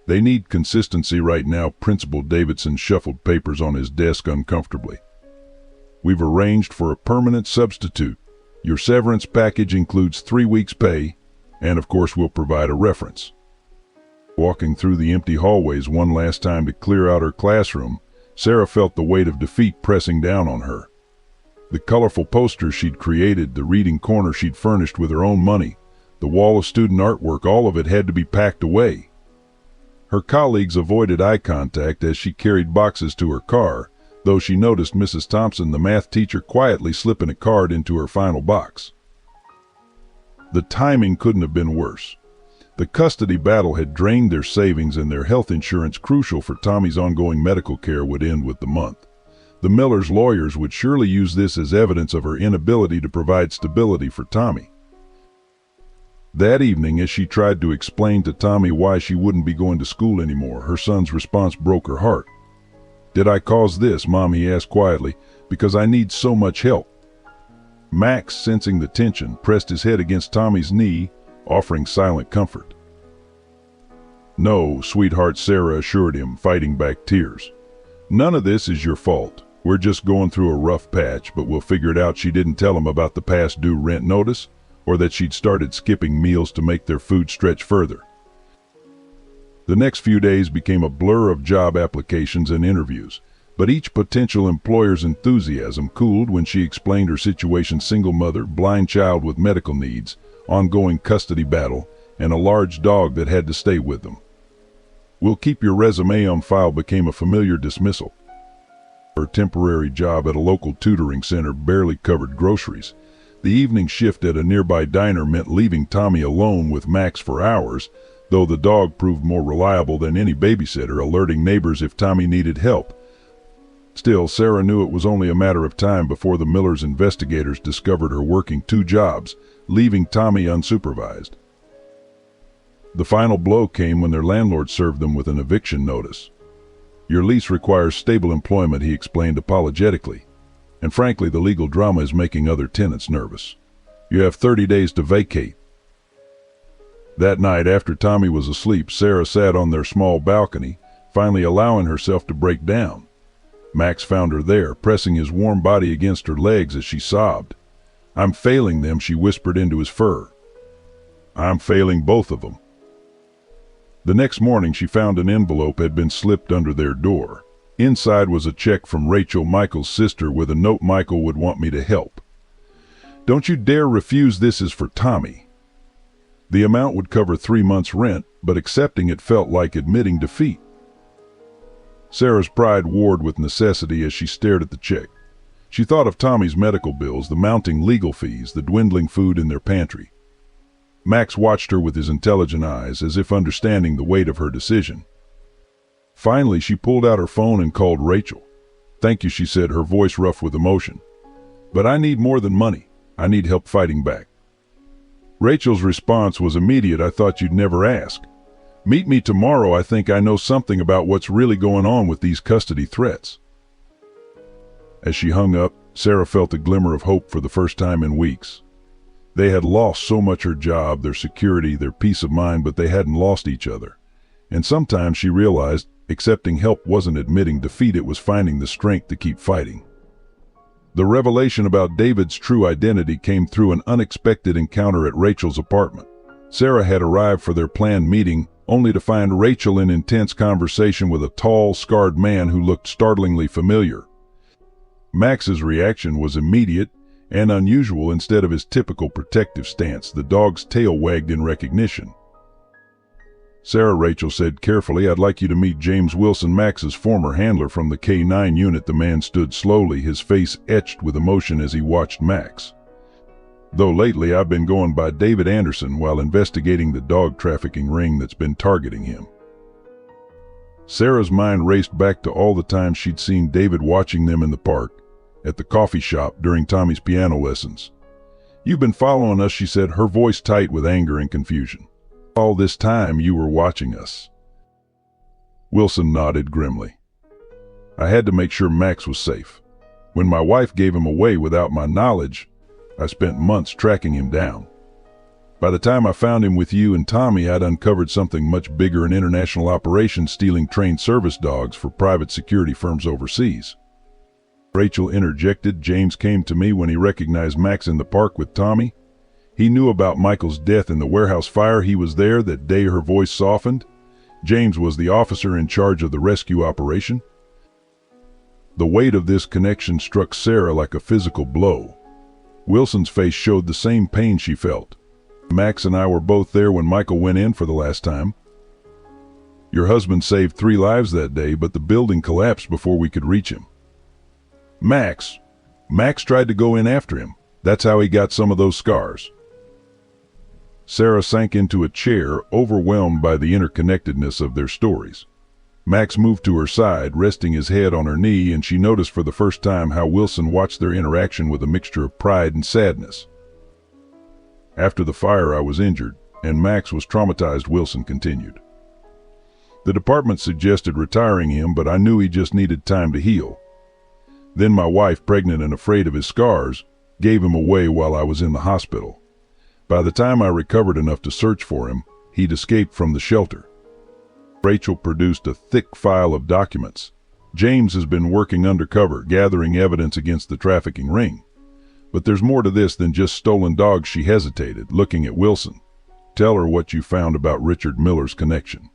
"They need consistency right now." Principal Davidson shuffled papers on his desk uncomfortably. "We've arranged for a permanent substitute. Your severance package includes 3 weeks' pay, and of course we'll provide a reference." Walking through the empty hallways one last time to clear out her classroom, Sarah felt the weight of defeat pressing down on her. The colorful posters she'd created, the reading corner she'd furnished with her own money, the wall of student artwork, all of it had to be packed away. Her colleagues avoided eye contact as she carried boxes to her car, though she noticed Mrs. Thompson, the math teacher, quietly slipping a card into her final box. The timing couldn't have been worse. The custody battle had drained their savings, and their health insurance, crucial for Tommy's ongoing medical care, would end with the month. The Millers' lawyers would surely use this as evidence of her inability to provide stability for Tommy. That evening, as she tried to explain to Tommy why she wouldn't be going to school anymore, her son's response broke her heart. "Did I cause this, Mom?" he asked quietly. "Because I need so much help." Max, sensing the tension, pressed his head against Tommy's knee, offering silent comfort. "No, sweetheart," Sarah assured him, fighting back tears. "None of this is your fault. We're just going through a rough patch, but we'll figure it out." She didn't tell him about the past due rent notice, or that she'd started skipping meals to make their food stretch further. The next few days became a blur of job applications and interviews, but each potential employer's enthusiasm cooled when she explained her situation: single mother, blind child with medical needs, ongoing custody battle, and a large dog that had to stay with them. "We'll keep your resume on file" became a familiar dismissal. Her temporary job at a local tutoring center barely covered groceries. The evening shift at a nearby diner meant leaving Tommy alone with Max for hours, though the dog proved more reliable than any babysitter, alerting neighbors if Tommy needed help. Still, Sarah knew it was only a matter of time before the Millers' investigators discovered her working 2 jobs, leaving Tommy unsupervised. The final blow came when their landlord served them with an eviction notice. "Your lease requires stable employment," he explained apologetically. "And frankly, the legal drama is making other tenants nervous. You have 30 days to vacate." That night, after Tommy was asleep, Sarah sat on their small balcony, finally allowing herself to break down. Max found her there, pressing his warm body against her legs as she sobbed. "I'm failing them," she whispered into his fur. "I'm failing both of them." The next morning she found an envelope had been slipped under their door. Inside was a check from Rachel, Michael's sister, with a note: "Michael would want me to help. Don't you dare refuse. This is for Tommy." The amount would cover 3 months' rent, but accepting it felt like admitting defeat. Sarah's pride warred with necessity as she stared at the check. She thought of Tommy's medical bills, the mounting legal fees, the dwindling food in their pantry. Max watched her with his intelligent eyes, as if understanding the weight of her decision. Finally, she pulled out her phone and called Rachel. "Thank you," she said, her voice rough with emotion. "But I need more than money. I need help fighting back." Rachel's response was immediate. "I thought you'd never ask. Meet me tomorrow. I think I know something about what's really going on with these custody threats." As she hung up, Sarah felt a glimmer of hope for the first time in weeks. They had lost so much: her job, their security, their peace of mind, but they hadn't lost each other. And sometimes she realized accepting help wasn't admitting defeat, it was finding the strength to keep fighting. The revelation about David's true identity came through an unexpected encounter at Rachel's apartment. Sarah had arrived for their planned meeting, only to find Rachel in intense conversation with a tall, scarred man who looked startlingly familiar. Max's reaction was immediate and unusual. Instead of his typical protective stance, the dog's tail wagged in recognition. "Sarah," Rachel said carefully, "I'd like you to meet James Wilson, Max's former handler from the K9 unit." The man stood slowly, his face etched with emotion as he watched Max. "Though lately I've been going by David Anderson while investigating the dog trafficking ring that's been targeting him." Sarah's mind raced back to all the times she'd seen David watching them in the park, at the coffee shop, during Tommy's piano lessons. "You've been following us," she said, her voice tight with anger and confusion. "All this time you were watching us." Wilson nodded grimly. "I had to make sure Max was safe. When my wife gave him away without my knowledge, I spent months tracking him down. By the time I found him with you and Tommy, I'd uncovered something much bigger: an international operation stealing trained service dogs for private security firms overseas." Rachel interjected. "James came to me when he recognized Max in the park with Tommy. He knew about Michael's death in the warehouse fire. He was there that day." Her voice softened. "James was the officer in charge of the rescue operation." The weight of this connection struck Sarah like a physical blow. Wilson's face showed the same pain she felt. "Max and I were both there when Michael went in for the last time. Your husband saved 3 lives that day, but the building collapsed before we could reach him. Max tried to go in after him. That's how he got some of those scars." Sarah sank into a chair, overwhelmed by the interconnectedness of their stories. Max moved to her side, resting his head on her knee, and she noticed for the first time how Wilson watched their interaction with a mixture of pride and sadness. "After the fire I was injured, and Max was traumatized," Wilson continued. "The department suggested retiring him, but I knew he just needed time to heal. Then my wife, pregnant and afraid of his scars, gave him away while I was in the hospital. By the time I recovered enough to search for him, he'd escaped from the shelter." Rachel produced a thick file of documents. "James has been working undercover, gathering evidence against the trafficking ring. But there's more to this than just stolen dogs. She hesitated, looking at Wilson. Tell her what you found about Richard Miller's connection.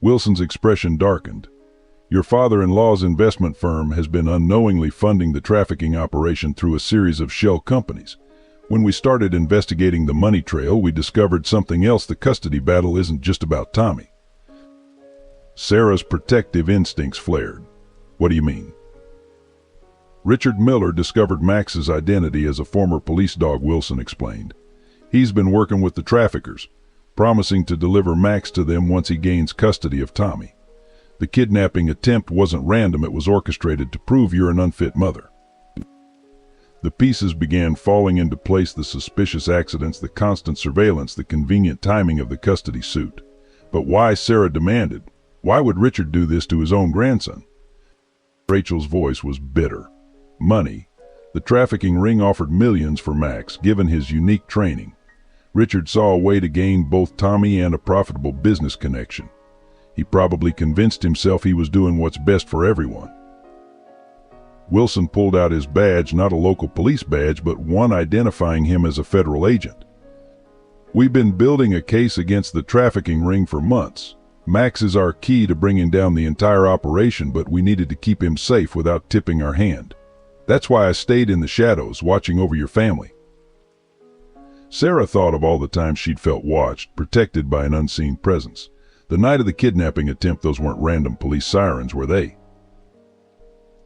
Wilson's expression darkened. Your father-in-law's investment firm has been unknowingly funding the trafficking operation through a series of shell companies. When we started investigating the money trail, we discovered something else. The custody battle isn't just about Tommy. Sarah's protective instincts flared. What do you mean? Richard Miller discovered Max's identity as a former police dog, Wilson explained. He's been working with the traffickers, promising to deliver Max to them once he gains custody of Tommy. The kidnapping attempt wasn't random, it was orchestrated to prove you're an unfit mother. The pieces began falling into place: the suspicious accidents, the constant surveillance, the convenient timing of the custody suit. But why? Sarah demanded. Why would Richard do this to his own grandson? Rachel's voice was bitter. Money. The trafficking ring offered millions for Max, given his unique training. Richard saw a way to gain both Tommy and a profitable business connection. He probably convinced himself he was doing what's best for everyone. Wilson pulled out his badge, not a local police badge, but one identifying him as a federal agent. We've been building a case against the trafficking ring for months. Max is our key to bringing down the entire operation, but we needed to keep him safe without tipping our hand. That's why I stayed in the shadows, watching over your family. Sarah thought of all the times she'd felt watched, protected by an unseen presence. The night of the kidnapping attempt, those weren't random police sirens, were they?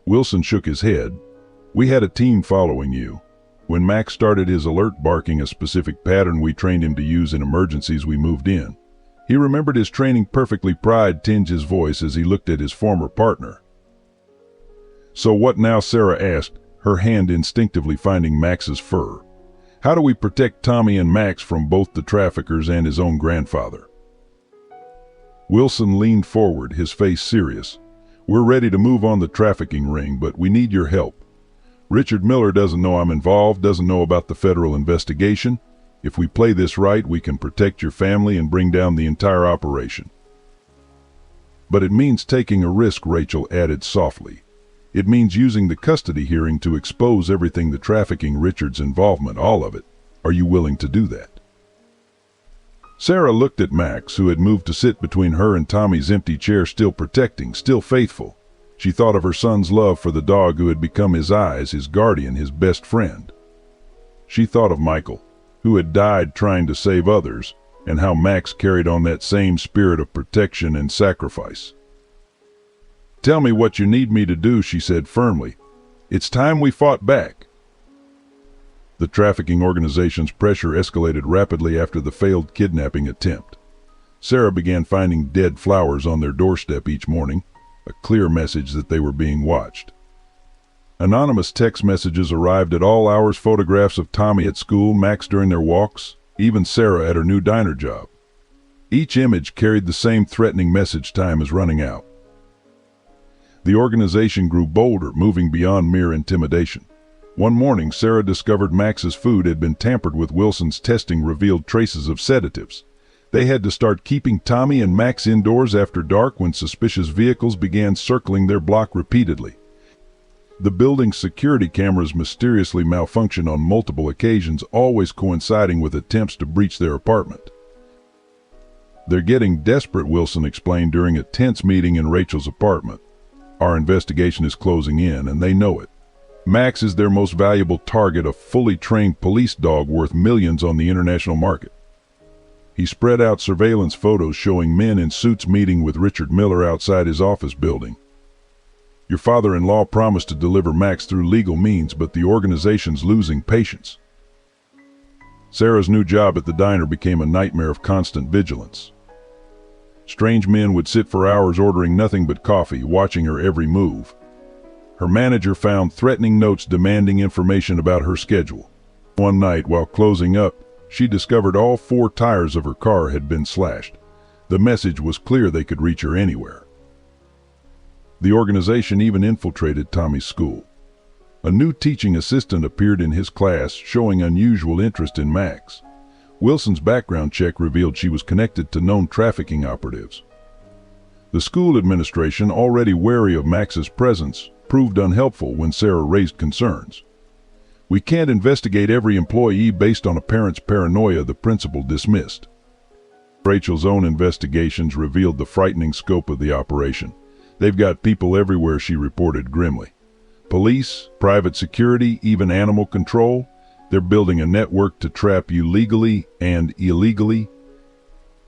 Wilson shook his head. We had a team following you. When Max started his alert barking, a specific pattern we trained him to use in emergencies, we moved in. He remembered his training perfectly. Pride tinged his voice as he looked at his former partner. So what now? Sarah asked, her hand instinctively finding Max's fur. How do we protect Tommy and Max from both the traffickers and his own grandfather? Wilson leaned forward, his face serious. We're ready to move on the trafficking ring, but we need your help. Richard Miller doesn't know I'm involved, doesn't know about the federal investigation. If we play this right, we can protect your family and bring down the entire operation. But it means taking a risk, Rachel added softly. It means using the custody hearing to expose everything, the trafficking, Richard's involvement, all of it. Are you willing to do that? Sarah looked at Max, who had moved to sit between her and Tommy's empty chair, still protecting, still faithful. She thought of her son's love for the dog who had become his eyes, his guardian, his best friend. She thought of Michael, who had died trying to save others, and how Max carried on that same spirit of protection and sacrifice. Tell me what you need me to do, she said firmly. It's time we fought back. The trafficking organization's pressure escalated rapidly after the failed kidnapping attempt. Sarah began finding dead flowers on their doorstep each morning, a clear message that they were being watched. Anonymous text messages arrived at all hours, photographs of Tommy at school, Max during their walks, even Sarah at her new diner job. Each image carried the same threatening message: time is running out. The organization grew bolder, moving beyond mere intimidation. One morning, Sarah discovered Max's food had been tampered with. Wilson's testing revealed traces of sedatives. They had to start keeping Tommy and Max indoors after dark when suspicious vehicles began circling their block repeatedly. The building's security cameras mysteriously malfunctioned on multiple occasions, always coinciding with attempts to breach their apartment. They're getting desperate, Wilson explained during a tense meeting in Rachel's apartment. Our investigation is closing in, and they know it. Max is their most valuable target, a fully trained police dog worth millions on the international market. He spread out surveillance photos showing men in suits meeting with Richard Miller outside his office building. Your father-in-law promised to deliver Max through legal means, but the organization's losing patience. Sarah's new job at the diner became a nightmare of constant vigilance. Strange men would sit for hours ordering nothing but coffee, watching her every move. Her manager found threatening notes demanding information about her schedule. One night, while closing up, she discovered all 4 tires of her car had been slashed. The message was clear: they could reach her anywhere. The organization even infiltrated Tommy's school. A new teaching assistant appeared in his class, showing unusual interest in Max. Wilson's background check revealed she was connected to known trafficking operatives. The school administration, already wary of Max's presence, proved unhelpful when Sarah raised concerns. We can't investigate every employee based on a parent's paranoia, the principal dismissed. Rachel's own investigations revealed the frightening scope of the operation. They've got people everywhere, she reported grimly. Police, private security, even animal control. They're building a network to trap you legally and illegally.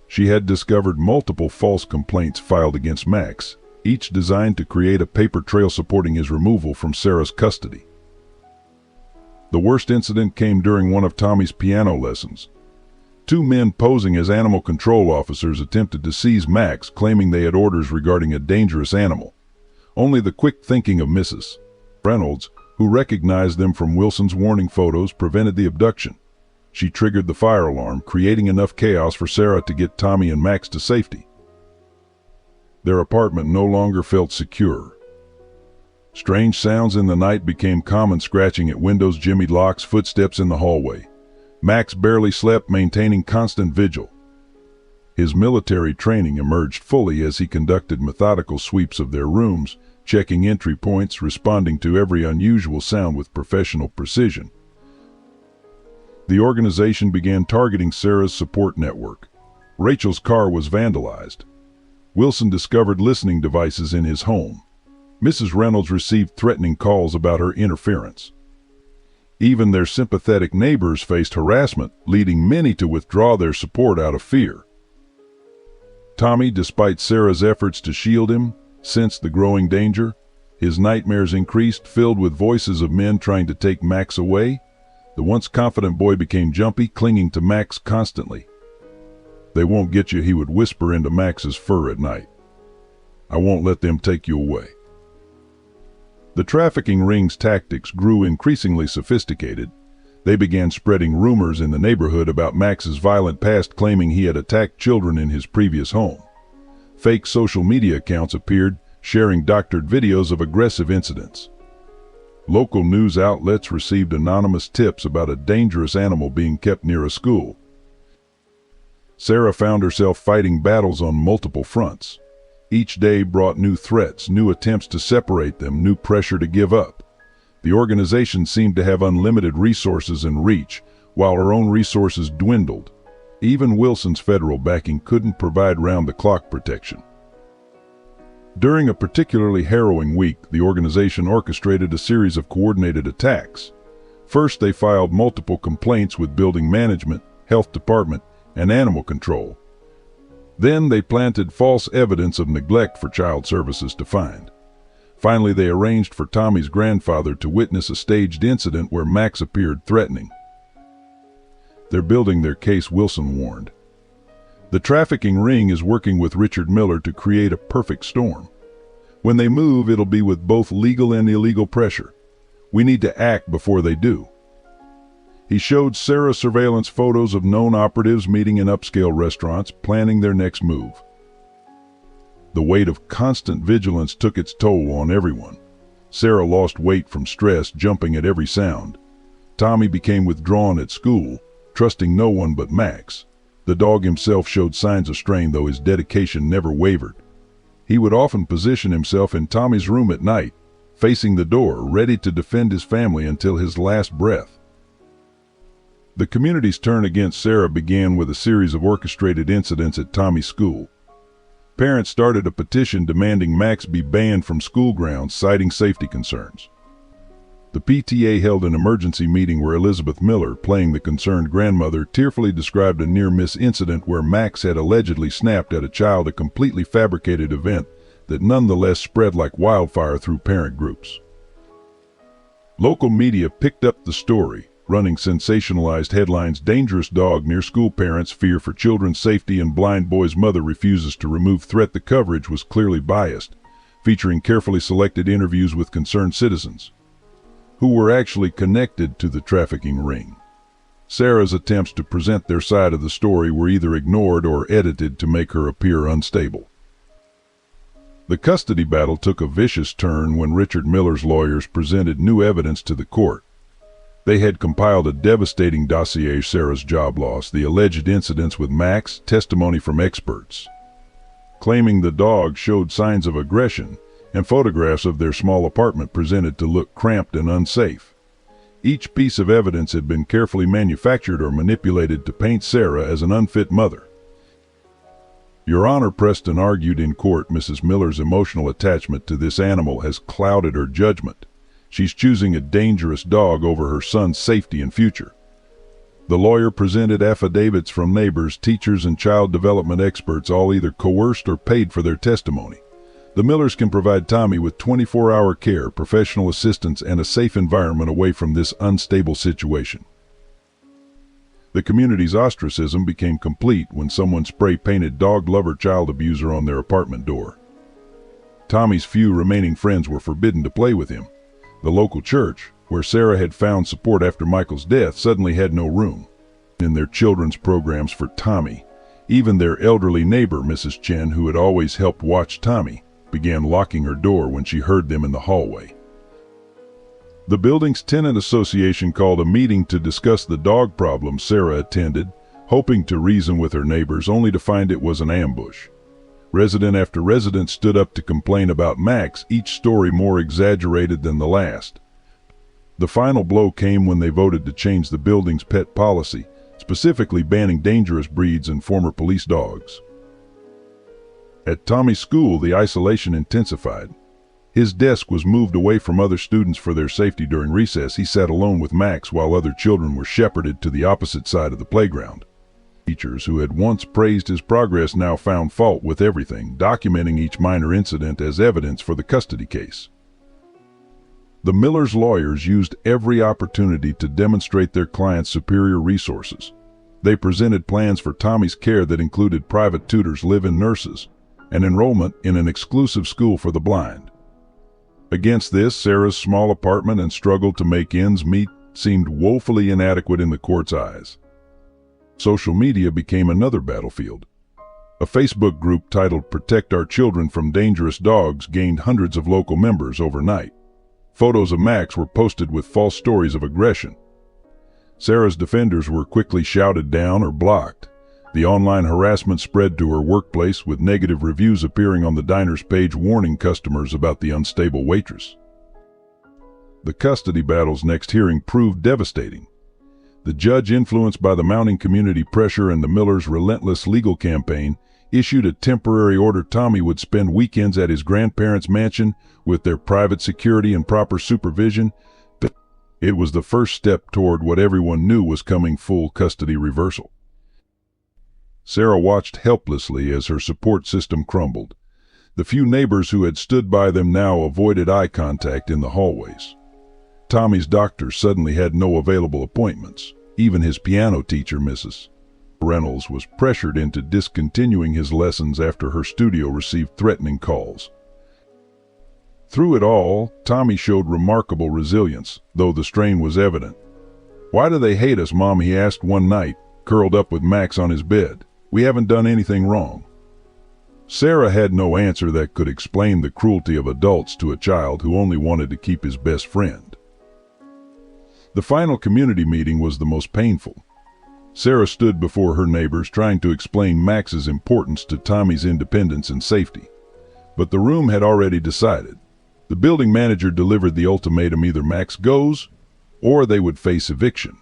She had discovered multiple false complaints filed against Max, each designed to create a paper trail supporting his removal from Sarah's custody. The worst incident came during one of Tommy's piano lessons. Two men posing as animal control officers attempted to seize Max, claiming they had orders regarding a dangerous animal. Only the quick thinking of Mrs. Reynolds, who recognized them from Wilson's warning photos, prevented the abduction. She triggered the fire alarm, creating enough chaos for Sarah to get Tommy and Max to safety. Their apartment no longer felt secure. Strange sounds in the night became common: scratching at windows, jimmied locks, footsteps in the hallway. Max barely slept, maintaining constant vigil. His military training emerged fully as he conducted methodical sweeps of their rooms, checking entry points, responding to every unusual sound with professional precision. The organization began targeting Sarah's support network. Rachel's car was vandalized. Wilson discovered listening devices in his home. Mrs. Reynolds received threatening calls about her interference. Even their sympathetic neighbors faced harassment, leading many to withdraw their support out of fear. Tommy, despite Sarah's efforts to shield him, sensed the growing danger. His nightmares increased, filled with voices of men trying to take Max away. The once confident boy became jumpy, clinging to Max constantly. "They won't get you," he would whisper into Max's fur at night. "I won't let them take you away." The trafficking ring's tactics grew increasingly sophisticated. They began spreading rumors in the neighborhood about Max's violent past, claiming he had attacked children in his previous home. Fake social media accounts appeared, sharing doctored videos of aggressive incidents. Local news outlets received anonymous tips about a dangerous animal being kept near a school. Sarah found herself fighting battles on multiple fronts. Each day brought new threats, new attempts to separate them, new pressure to give up. The organization seemed to have unlimited resources and reach, while her own resources dwindled. Even Wilson's federal backing couldn't provide round-the-clock protection. During a particularly harrowing week, the organization orchestrated a series of coordinated attacks. First, they filed multiple complaints with building management, health department, and animal control. Then they planted false evidence of neglect for child services to find. Finally, they arranged for Tommy's grandfather to witness a staged incident where Max appeared threatening. "They're building their case," Wilson warned. "The trafficking ring is working with Richard Miller to create a perfect storm. When they move, it'll be with both legal and illegal pressure. We need to act before they do." He showed Sarah surveillance photos of known operatives meeting in upscale restaurants, planning their next move. The weight of constant vigilance took its toll on everyone. Sarah lost weight from stress, jumping at every sound. Tommy became withdrawn at school, trusting no one but Max. The dog himself showed signs of strain, though his dedication never wavered. He would often position himself in Tommy's room at night, facing the door, ready to defend his family until his last breath. The community's turn against Sarah began with a series of orchestrated incidents at Tommy's school. Parents started a petition demanding Max be banned from school grounds, citing safety concerns. The PTA held an emergency meeting where Elizabeth Miller, playing the concerned grandmother, tearfully described a near-miss incident where Max had allegedly snapped at a child, a completely fabricated event that nonetheless spread like wildfire through parent groups. Local media picked up the story, running sensationalized headlines: "Dangerous dog near school, parents fear for children's safety," and "Blind boy's mother refuses to remove threat." The coverage was clearly biased, featuring carefully selected interviews with concerned citizens who were actually connected to the trafficking ring. Sarah's attempts to present their side of the story were either ignored or edited to make her appear unstable. The custody battle took a vicious turn when Richard Miller's lawyers presented new evidence to the court. They had compiled a devastating dossier: Sarah's job loss, the alleged incidents with Max, testimony from experts claiming the dog showed signs of aggression, and photographs of their small apartment presented to look cramped and unsafe. Each piece of evidence had been carefully manufactured or manipulated to paint Sarah as an unfit mother. "Your Honor," Preston argued in court, "Mrs. Miller's emotional attachment to this animal has clouded her judgment. She's choosing a dangerous dog over her son's safety and future." The lawyer presented affidavits from neighbors, teachers, and child development experts, all either coerced or paid for their testimony. The Millers can provide Tommy with 24-hour care, professional assistance, and a safe environment away from this unstable situation. The community's ostracism became complete when someone spray-painted dog lover child abuser on their apartment door. Tommy's few remaining friends were forbidden to play with him. The local church, where Sarah had found support after Michael's death, suddenly had no room in their children's programs for Tommy. Even their elderly neighbor, Mrs. Chen, who had always helped watch Tommy, began locking her door when she heard them in the hallway. The building's tenant association called a meeting to discuss the dog problem. Sarah attended, hoping to reason with her neighbors, only to find it was an ambush. Resident after resident stood up to complain about Max, each story more exaggerated than the last. The final blow came when they voted to change the building's pet policy, specifically banning dangerous breeds and former police dogs. At Tommy's school, the isolation intensified. His desk was moved away from other students for their safety. During recess, he sat alone with Max while other children were shepherded to the opposite side of the playground. Teachers who had once praised his progress now found fault with everything, documenting each minor incident as evidence for the custody case. The Millers' lawyers used every opportunity to demonstrate their client's superior resources. They presented plans for Tommy's care that included private tutors, live-in nurses, and enrollment in an exclusive school for the blind. Against this, Sarah's small apartment and struggle to make ends meet seemed woefully inadequate in the court's eyes. Social media became another battlefield. A Facebook group titled "Protect Our Children from Dangerous Dogs" gained hundreds of local members overnight. Photos of Max were posted with false stories of aggression. Sarah's defenders were quickly shouted down or blocked. The online harassment spread to her workplace, with negative reviews appearing on the diner's page warning customers about the unstable waitress. The custody battle's next hearing proved devastating. The judge, influenced by the mounting community pressure and the Millers' relentless legal campaign, issued a temporary order. Tommy would spend weekends at his grandparents' mansion with their private security and proper supervision. It was the first step toward what everyone knew was coming: full custody reversal. Sarah watched helplessly as her support system crumbled. The few neighbors who had stood by them now avoided eye contact in the hallways. Tommy's doctor suddenly had no available appointments. Even his piano teacher, Mrs. Reynolds, was pressured into discontinuing his lessons after her studio received threatening calls. Through it all, Tommy showed remarkable resilience, though the strain was evident. "Why do they hate us, Mom?" he asked one night, curled up with Max on his bed. "We haven't done anything wrong." Sarah had no answer that could explain the cruelty of adults to a child who only wanted to keep his best friend. The final community meeting was the most painful. Sarah stood before her neighbors trying to explain Max's importance to Tommy's independence and safety. But the room had already decided. The building manager delivered the ultimatum: either Max goes, or they would face eviction.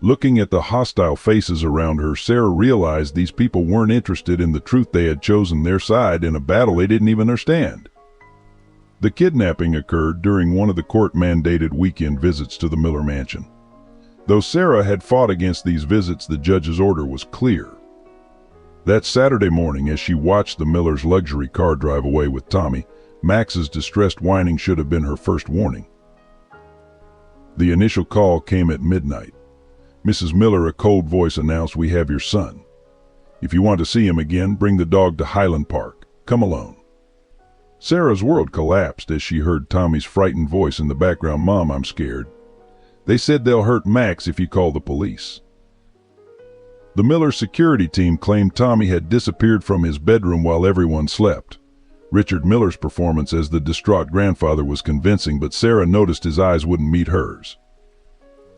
Looking at the hostile faces around her, Sarah realized these people weren't interested in the truth. They had chosen their side in a battle they didn't even understand. The kidnapping occurred during one of the court-mandated weekend visits to the Miller mansion. Though Sarah had fought against these visits, the judge's order was clear. That Saturday morning, as she watched the Millers' luxury car drive away with Tommy, Max's distressed whining should have been her first warning. The initial call came at midnight. Mrs. Miller, a cold voice, announced, "We have your son. If you want to see him again, bring the dog to Highland Park. Come alone." Sarah's world collapsed as she heard Tommy's frightened voice in the background. "Mom, I'm scared. They said they'll hurt Max if you call the police." The Miller security team claimed Tommy had disappeared from his bedroom while everyone slept. Richard Miller's performance as the distraught grandfather was convincing, but Sarah noticed his eyes wouldn't meet hers.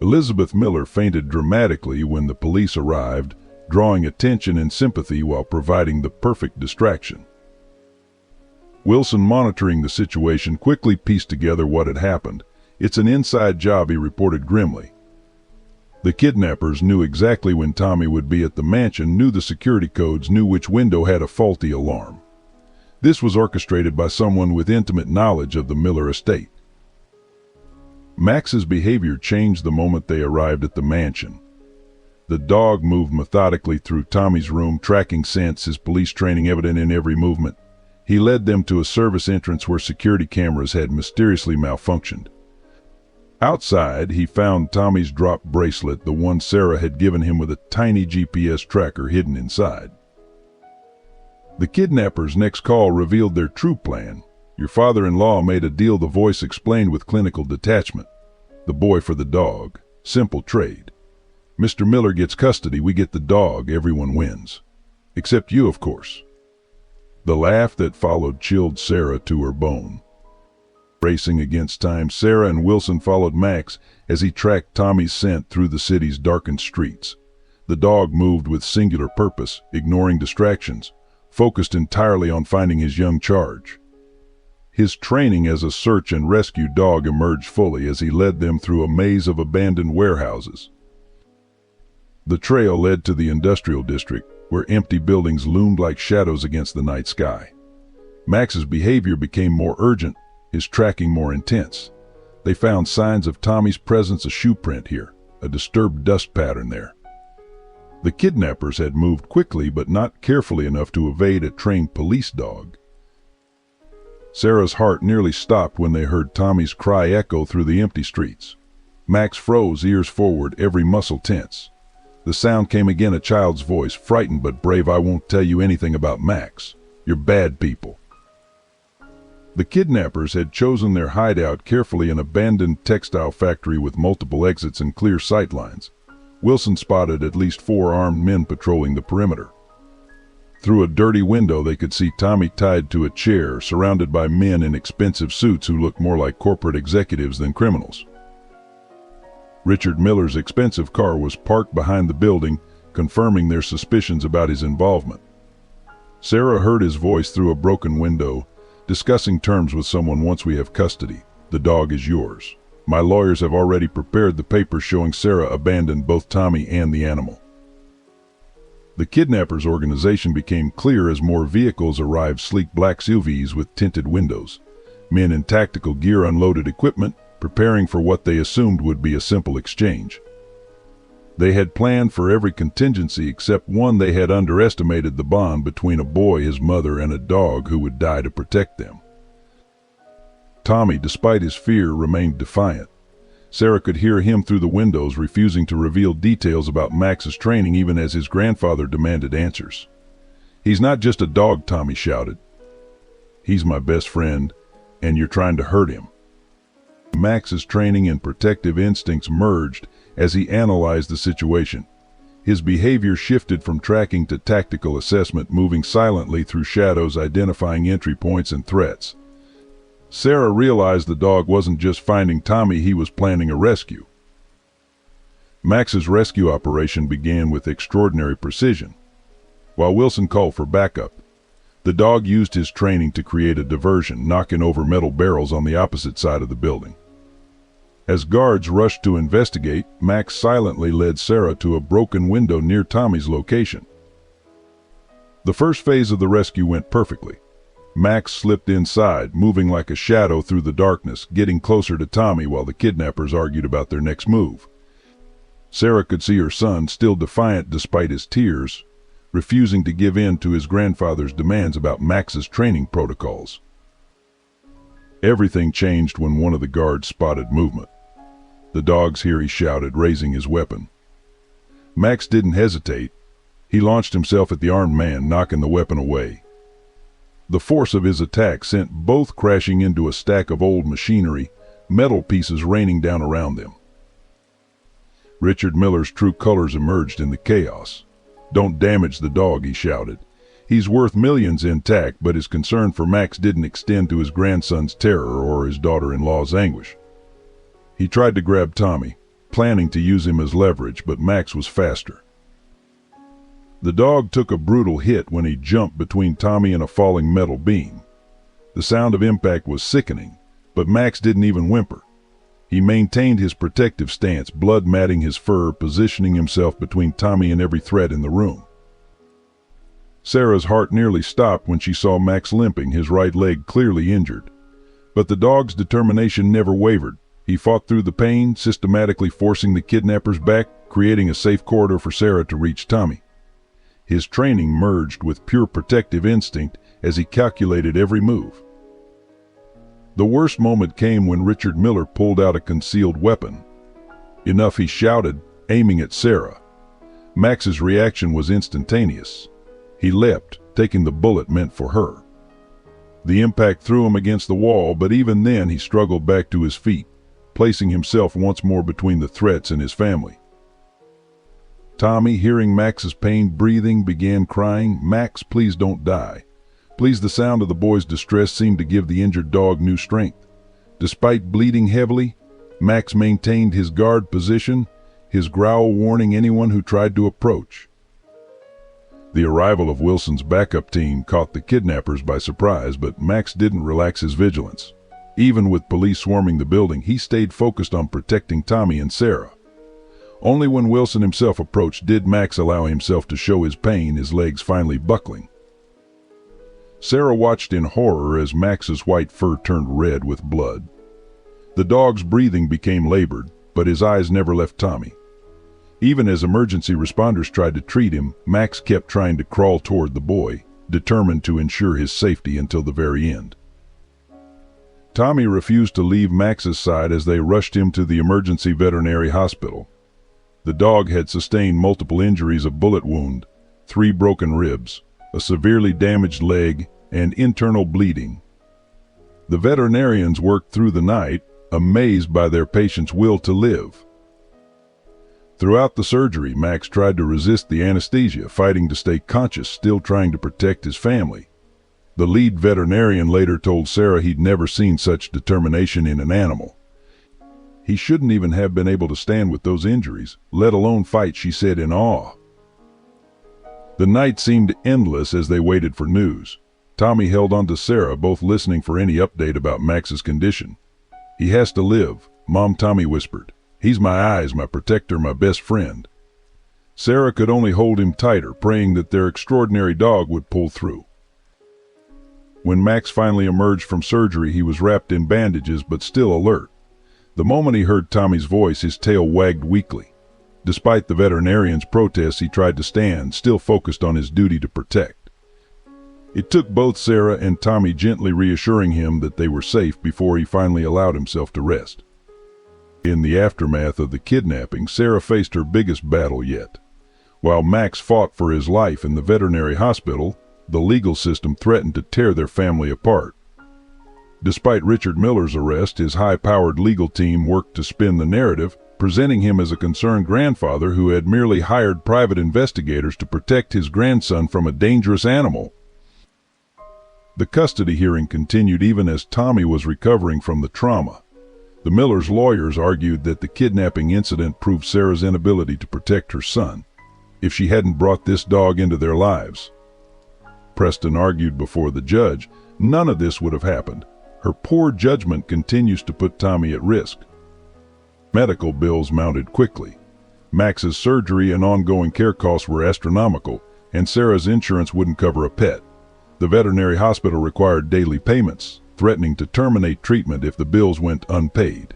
Elizabeth Miller fainted dramatically when the police arrived, drawing attention and sympathy while providing the perfect distraction. Wilson, monitoring the situation, quickly pieced together what had happened. "It's an inside job," he reported grimly. The kidnappers knew exactly when Tommy would be at the mansion, knew the security codes, knew which window had a faulty alarm. This was orchestrated by someone with intimate knowledge of the Miller estate. Max's behavior changed the moment they arrived at the mansion. The dog moved methodically through Tommy's room, tracking scents, his police training evident in every movement. He led them to a service entrance where security cameras had mysteriously malfunctioned. Outside, he found Tommy's drop bracelet, the one Sarah had given him, with a tiny GPS tracker hidden inside. The kidnappers' next call revealed their true plan. "Your father-in-law made a deal," the voice explained with clinical detachment. "The boy for the dog. Simple trade. Mr. Miller gets custody, we get the dog, everyone wins. Except you, of course." The laugh that followed chilled Sarah to her bone. Racing against time, Sarah and Wilson followed Max as he tracked Tommy's scent through the city's darkened streets. The dog moved with singular purpose, ignoring distractions, focused entirely on finding his young charge. His training as a search and rescue dog emerged fully as he led them through a maze of abandoned warehouses. The trail led to the industrial district, where empty buildings loomed like shadows against the night sky. Max's behavior became more urgent, his tracking more intense. They found signs of Tommy's presence, a shoe print here, a disturbed dust pattern there. The kidnappers had moved quickly but not carefully enough to evade a trained police dog. Sarah's heart nearly stopped when they heard Tommy's cry echo through the empty streets. Max froze, ears forward, every muscle tense. The sound came again, a child's voice, frightened but brave. "I won't tell you anything about Max. You're bad people." The kidnappers had chosen their hideout carefully, an abandoned textile factory with multiple exits and clear sightlines. Wilson spotted at least 4 armed men patrolling the perimeter. Through a dirty window they could see Tommy tied to a chair, surrounded by men in expensive suits who looked more like corporate executives than criminals. Richard Miller's expensive car was parked behind the building, confirming their suspicions about his involvement. Sarah heard his voice through a broken window, discussing terms with someone. "Once we have custody, the dog is yours. My lawyers have already prepared the papers showing Sarah abandoned both Tommy and the animal." The kidnappers' organization became clear as more vehicles arrived, sleek black SUVs with tinted windows. Men in tactical gear unloaded equipment, preparing for what they assumed would be a simple exchange. They had planned for every contingency except one. They had underestimated the bond between a boy, his mother, and a dog who would die to protect them. Tommy, despite his fear, remained defiant. Sarah could hear him through the windows, refusing to reveal details about Max's training even as his grandfather demanded answers. "He's not just a dog," Tommy shouted. "He's my best friend, and you're trying to hurt him." Max's training and protective instincts merged as he analyzed the situation. His behavior shifted from tracking to tactical assessment, moving silently through shadows, identifying entry points and threats. Sarah realized the dog wasn't just finding Tommy, he was planning a rescue. Max's rescue operation began with extraordinary precision. While Wilson called for backup, the dog used his training to create a diversion, knocking over metal barrels on the opposite side of the building. As guards rushed to investigate, Max silently led Sarah to a broken window near Tommy's location. The first phase of the rescue went perfectly. Max slipped inside, moving like a shadow through the darkness, getting closer to Tommy while the kidnappers argued about their next move. Sarah could see her son, still defiant despite his tears, refusing to give in to his grandfather's demands about Max's training protocols. Everything changed when one of the guards spotted movement. "The dog's here," he shouted, raising his weapon. Max didn't hesitate. He launched himself at the armed man, knocking the weapon away. The force of his attack sent both crashing into a stack of old machinery, metal pieces raining down around them. Richard Miller's true colors emerged in the chaos. "Don't damage the dog," he shouted. "He's worth millions intact," but his concern for Max didn't extend to his grandson's terror or his daughter-in-law's anguish. He tried to grab Tommy, planning to use him as leverage, but Max was faster. The dog took a brutal hit when he jumped between Tommy and a falling metal beam. The sound of impact was sickening, but Max didn't even whimper. He maintained his protective stance, blood matting his fur, positioning himself between Tommy and every threat in the room. Sarah's heart nearly stopped when she saw Max limping, his right leg clearly injured. But the dog's determination never wavered. He fought through the pain, systematically forcing the kidnappers back, creating a safe corridor for Sarah to reach Tommy. His training merged with pure protective instinct as he calculated every move. The worst moment came when Richard Miller pulled out a concealed weapon. Enough, he shouted, aiming at Sarah. Max's reaction was instantaneous. He leapt, taking the bullet meant for her. The impact threw him against the wall, but even then he struggled back to his feet, placing himself once more between the threats and his family. Tommy, hearing Max's pained breathing, began crying, "Max, please don't die." Please. The sound of the boy's distress seemed to give the injured dog new strength. Despite bleeding heavily, Max maintained his guard position, his growl warning anyone who tried to approach. The arrival of Wilson's backup team caught the kidnappers by surprise, but Max didn't relax his vigilance. Even with police swarming the building, he stayed focused on protecting Tommy and Sarah. Only when Wilson himself approached did Max allow himself to show his pain, his legs finally buckling. Sarah watched in horror as Max's white fur turned red with blood. The dog's breathing became labored, but his eyes never left Tommy. Even as emergency responders tried to treat him, Max kept trying to crawl toward the boy, determined to ensure his safety until the very end. Tommy refused to leave Max's side as they rushed him to the emergency veterinary hospital. The dog had sustained multiple injuries: a bullet wound, 3 broken ribs, a severely damaged leg, and internal bleeding. The veterinarians worked through the night, amazed by their patient's will to live. Throughout the surgery, Max tried to resist the anesthesia, fighting to stay conscious, still trying to protect his family. The lead veterinarian later told Sarah he'd never seen such determination in an animal. He shouldn't even have been able to stand with those injuries, let alone fight, she said in awe. The night seemed endless as they waited for news. Tommy held on to Sarah, both listening for any update about Max's condition. "He has to live," Mom, Tommy whispered. "He's my eyes, my protector, my best friend." Sarah could only hold him tighter, praying that their extraordinary dog would pull through. When Max finally emerged from surgery, he was wrapped in bandages but still alert. The moment he heard Tommy's voice, his tail wagged weakly. Despite the veterinarian's protests, he tried to stand, still focused on his duty to protect. It took both Sarah and Tommy gently reassuring him that they were safe before he finally allowed himself to rest. In the aftermath of the kidnapping, Sarah faced her biggest battle yet. While Max fought for his life in the veterinary hospital, the legal system threatened to tear their family apart. Despite Richard Miller's arrest, his high-powered legal team worked to spin the narrative, presenting him as a concerned grandfather who had merely hired private investigators to protect his grandson from a dangerous animal. The custody hearing continued even as Tommy was recovering from the trauma. The Millers' lawyers argued that the kidnapping incident proved Sarah's inability to protect her son. If she hadn't brought this dog into their lives, Preston argued before the judge, none of this would have happened. Her poor judgment continues to put Tommy at risk. Medical bills mounted quickly. Max's surgery and ongoing care costs were astronomical, and Sarah's insurance wouldn't cover a pet. The veterinary hospital required daily payments, threatening to terminate treatment if the bills went unpaid.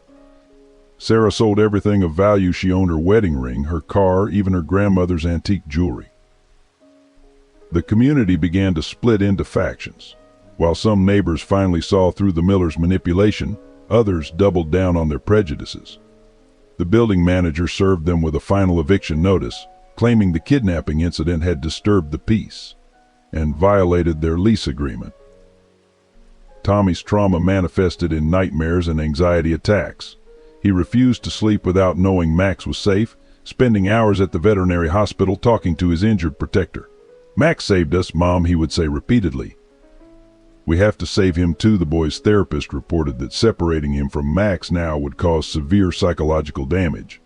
Sarah sold everything of value she owned: her wedding ring, her car, even her grandmother's antique jewelry. The community began to split into factions. While some neighbors finally saw through the Millers' manipulation, others doubled down on their prejudices. The building manager served them with a final eviction notice, claiming the kidnapping incident had disturbed the peace and violated their lease agreement. Tommy's trauma manifested in nightmares and anxiety attacks. He refused to sleep without knowing Max was safe, spending hours at the veterinary hospital talking to his injured protector. "Max saved us, Mom," he would say repeatedly. "We have to save him too," the boy's therapist reported that separating him from Max now would cause severe psychological damage.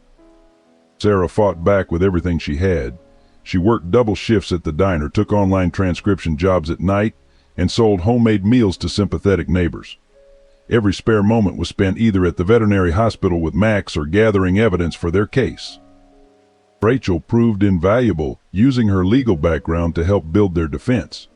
Sarah fought back with everything she had. She worked double shifts at the diner, took online transcription jobs at night, and sold homemade meals to sympathetic neighbors. Every spare moment was spent either at the veterinary hospital with Max or gathering evidence for their case. Rachel proved invaluable, using her legal background to help build their defense.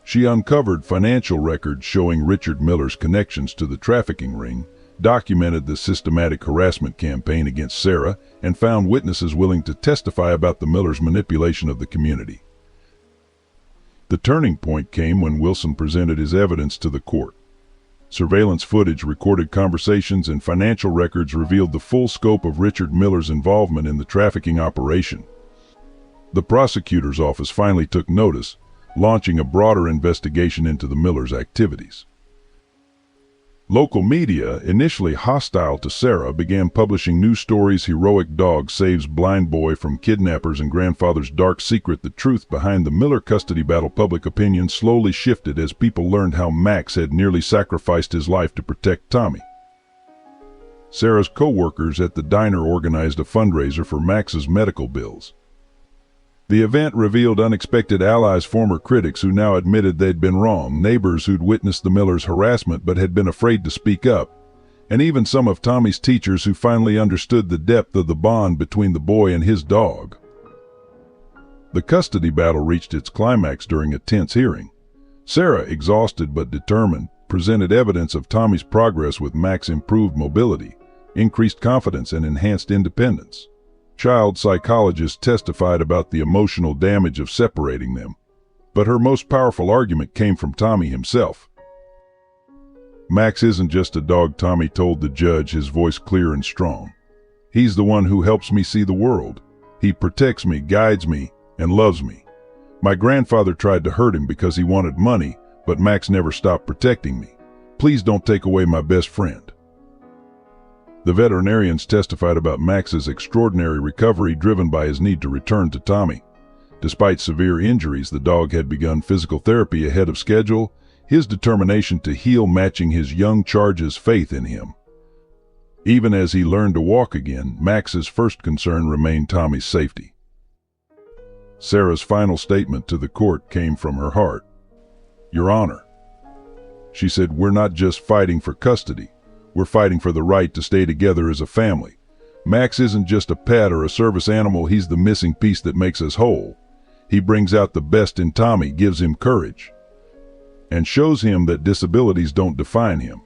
She uncovered financial records showing Richard Miller's connections to the trafficking ring, documented the systematic harassment campaign against Sarah, and found witnesses willing to testify about the Millers' manipulation of the community. The turning point came when Wilson presented his evidence to the court. Surveillance footage, recorded conversations, and financial records revealed the full scope of Richard Miller's involvement in the trafficking operation. The prosecutor's office finally took notice, launching a broader investigation into the Millers' activities. Local media, initially hostile to Sarah, began publishing news stories: heroic dog saves blind boy from kidnappers and grandfather's dark secret. The truth behind the Miller custody battle. Public opinion slowly shifted as people learned how Max had nearly sacrificed his life to protect Tommy. Sarah's co-workers at the diner organized a fundraiser for Max's medical bills. The event revealed unexpected allies, former critics who now admitted they'd been wrong, neighbors who'd witnessed the Millers' harassment but had been afraid to speak up, and even some of Tommy's teachers who finally understood the depth of the bond between the boy and his dog. The custody battle reached its climax during a tense hearing. Sarah, exhausted but determined, presented evidence of Tommy's progress with Max's improved mobility, increased confidence, and enhanced independence. Child psychologists testified about the emotional damage of separating them, but her most powerful argument came from Tommy himself. "Max isn't just a dog," Tommy told the judge, his voice clear and strong. "He's the one who helps me see the world. He protects me, guides me, and loves me. My grandfather tried to hurt him because he wanted money, but Max never stopped protecting me. Please don't take away my best friend." The veterinarians testified about Max's extraordinary recovery, driven by his need to return to Tommy. Despite severe injuries, the dog had begun physical therapy ahead of schedule, his determination to heal matching his young charge's faith in him. Even as he learned to walk again, Max's first concern remained Tommy's safety. Sarah's final statement to the court came from her heart. "Your Honor," she said, "we're not just fighting for custody. We're fighting for the right to stay together as a family. Max isn't just a pet or a service animal. He's the missing piece that makes us whole. He brings out the best in Tommy, gives him courage, and shows him that disabilities don't define him.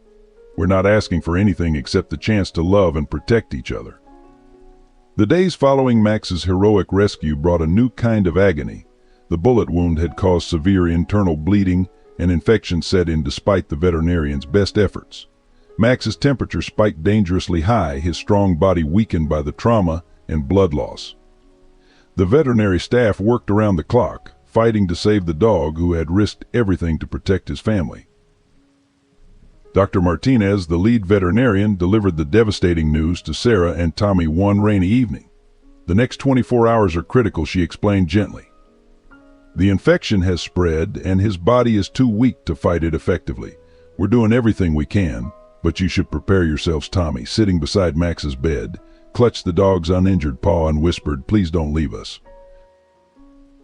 We're not asking for anything except the chance to love and protect each other." The days following Max's heroic rescue brought a new kind of agony. The bullet wound had caused severe internal bleeding, and infection set in despite the veterinarian's best efforts. Max's temperature spiked dangerously high, his strong body weakened by the trauma and blood loss. The veterinary staff worked around the clock, fighting to save the dog who had risked everything to protect his family. Dr. Martinez, the lead veterinarian, delivered the devastating news to Sarah and Tommy one rainy evening. "The next 24 hours are critical," she explained gently. "The infection has spread, and his body is too weak to fight it effectively. We're doing everything we can. But you should prepare yourselves." Tommy, sitting beside Max's bed, clutched the dog's uninjured paw and whispered, "Please don't leave us."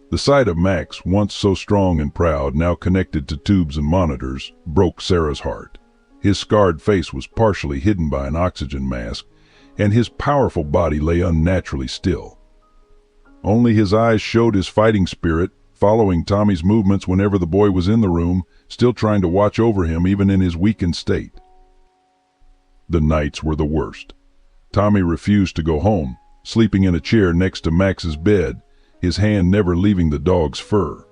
The sight of Max, once so strong and proud, now connected to tubes and monitors, broke Sarah's heart. His scarred face was partially hidden by an oxygen mask, and his powerful body lay unnaturally still. Only his eyes showed his fighting spirit, following Tommy's movements whenever the boy was in the room, still trying to watch over him even in his weakened state. The nights were the worst. Tommy refused to go home, sleeping in a chair next to Max's bed, his hand never leaving the dog's fur.